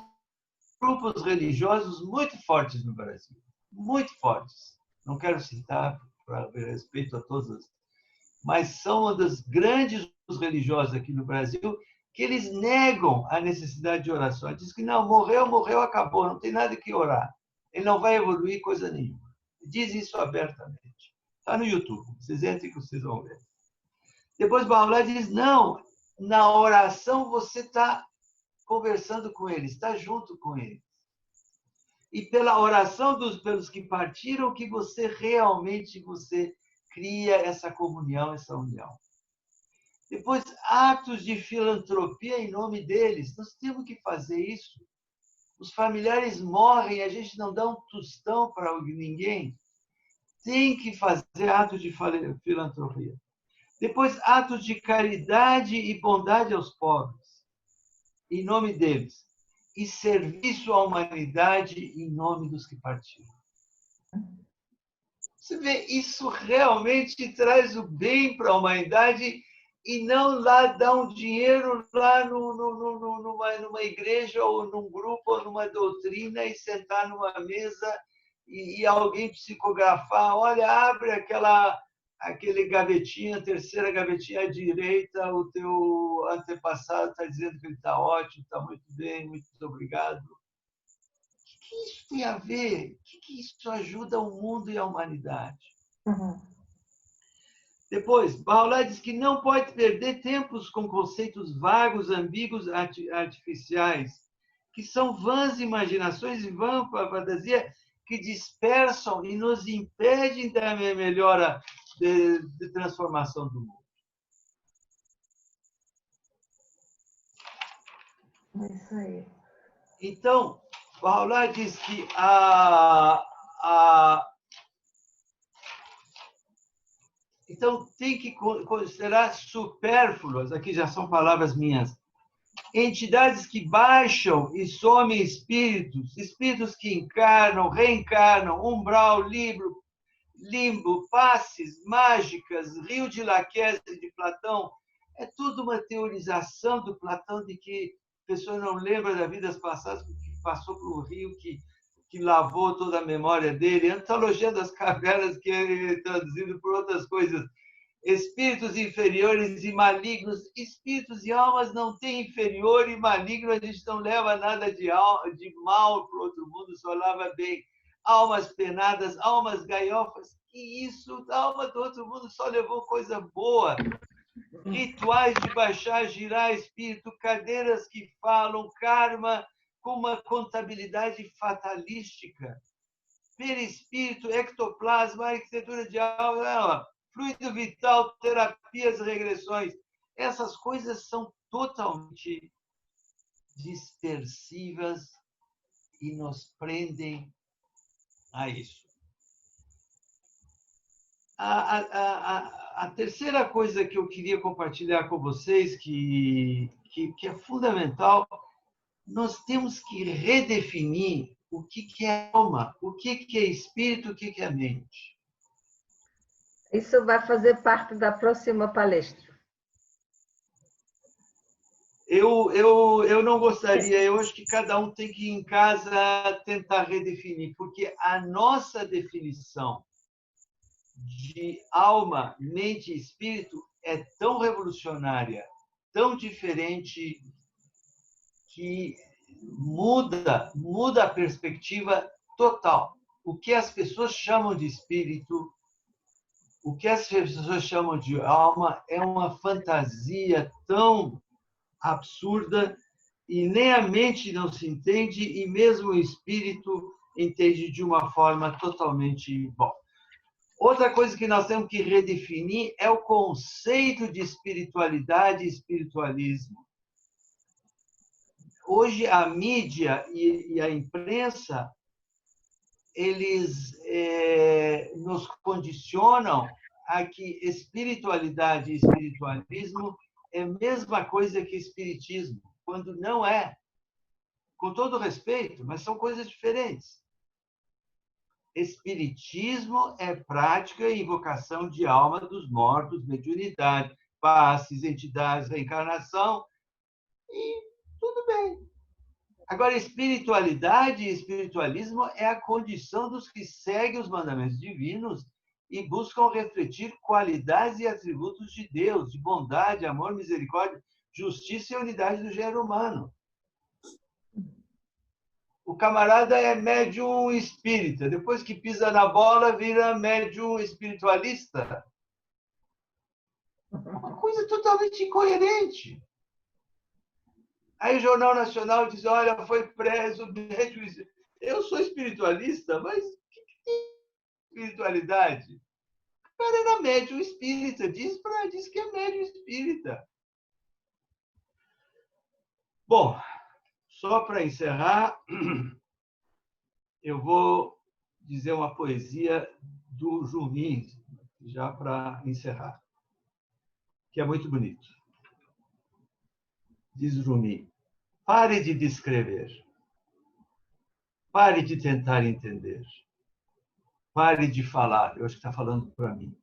grupos religiosos muito fortes no Brasil, muito fortes. Não quero citar, para respeito a todos, mas são uma das grandes religiosos aqui no Brasil que eles negam a necessidade de oração. Diz que não, morreu, acabou, não tem nada que orar. Ele não vai evoluir coisa nenhuma. Diz isso abertamente. Está no YouTube. Vocês entrem que vocês vão ver. Depois Baha'u'lláh diz, não, na oração você está conversando com eles, está junto com eles. E pela oração pelos que partiram que você realmente cria essa comunhão, essa união. Depois, atos de filantropia em nome deles. Nós temos que fazer isso. Os familiares morrem, a gente não dá um tostão para ninguém. Tem que fazer atos de filantropia. Depois, atos de caridade e bondade aos pobres, em nome deles. E serviço à humanidade em nome dos que partiram. Você vê, isso realmente traz o bem para a humanidade e não lá dar um dinheiro lá numa igreja ou num grupo ou numa doutrina e sentar numa mesa e alguém psicografar. Olha, abre aquele gavetinha, a terceira gavetinha à direita, o teu antepassado está dizendo que ele está ótimo, está muito bem, muito obrigado. O que isso tem a ver? O que isso ajuda o mundo e a humanidade? Depois, Baha'u'lláh diz que não pode perder tempos com conceitos vagos, ambíguos, artificiais, que são vãs imaginações e vã fantasia que dispersam e nos impedem da melhora de transformação do mundo. É isso aí. Então, Baha'u'lláh diz que então, tem que considerar supérfluas, aqui já são palavras minhas, entidades que baixam e somem espíritos que encarnam, reencarnam, umbral, limbo, passes, mágicas, rio de Laquese de Platão. É tudo uma teorização do Platão de que a pessoa não lembra das vidas passadas porque passou por um rio que lavou toda a memória dele. Antologia das Cavernas, que é traduzido por outras coisas. Espíritos inferiores e malignos. Espíritos e almas não têm inferior e maligno. A gente não leva nada de mal para o outro mundo, só leva bem. Almas penadas, almas gaiofas. que isso? A alma do outro mundo só levou coisa boa. Rituais de baixar, girar espírito, cadeiras que falam, karma com uma contabilidade fatalística. Perispírito, ectoplasma, arquitetura de alma, fluido vital, terapias, regressões. Essas coisas são totalmente dispersivas e nos prendem a isso. A terceira coisa que eu queria compartilhar com vocês, que é fundamental, nós temos que redefinir o que é alma, o que é espírito, o que é mente. Isso vai fazer parte da próxima palestra. Eu não gostaria, eu acho que cada um tem que ir em casa tentar redefinir, porque a nossa definição de alma, mente e espírito é tão revolucionária, tão diferente, que muda a perspectiva total. O que as pessoas chamam de espírito, o que as pessoas chamam de alma é uma fantasia tão absurda e nem a mente não se entende e mesmo o espírito entende de uma forma totalmente bom. Outra coisa que nós temos que redefinir é o conceito de espiritualidade e espiritualismo. Hoje a mídia e a imprensa eles nos condicionam a que espiritualidade e espiritualismo é a mesma coisa que espiritismo, quando não é. Com todo respeito, mas são coisas diferentes. Espiritismo é prática e invocação de alma dos mortos, mediunidade, passes, entidades, reencarnação, e tudo bem. Agora, espiritualidade e espiritualismo é a condição dos que seguem os mandamentos divinos e buscam refletir qualidades e atributos de Deus, de bondade, amor, misericórdia, justiça e unidade do gênero humano. O camarada é médium espírita, depois que pisa na bola, vira médium espiritualista. Uma coisa totalmente incoerente. Aí o Jornal Nacional diz, olha, foi preso médium. Eu sou espiritualista, mas o que tem espiritualidade? O cara era médium espírita, diz que é médium espírita. Bom, só para encerrar, eu vou dizer uma poesia do Jumi, já para encerrar, que é muito bonito. Diz Jumi, pare de descrever, pare de tentar entender, pare de falar. Eu acho que está falando para mim.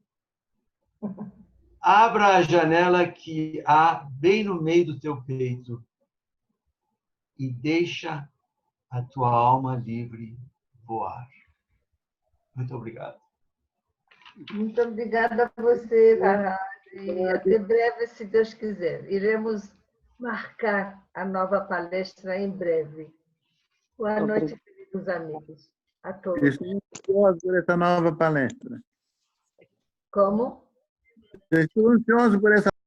Abra a janela que há bem no meio do teu peito e deixa a tua alma livre voar. Muito obrigado. Muito obrigada a você, Farhad. E até breve, se Deus quiser. Iremos marcar a nova palestra em breve. Boa noite, queridos amigos. A todos. Estou ansioso por essa nova palestra. Como? Estou ansioso por essa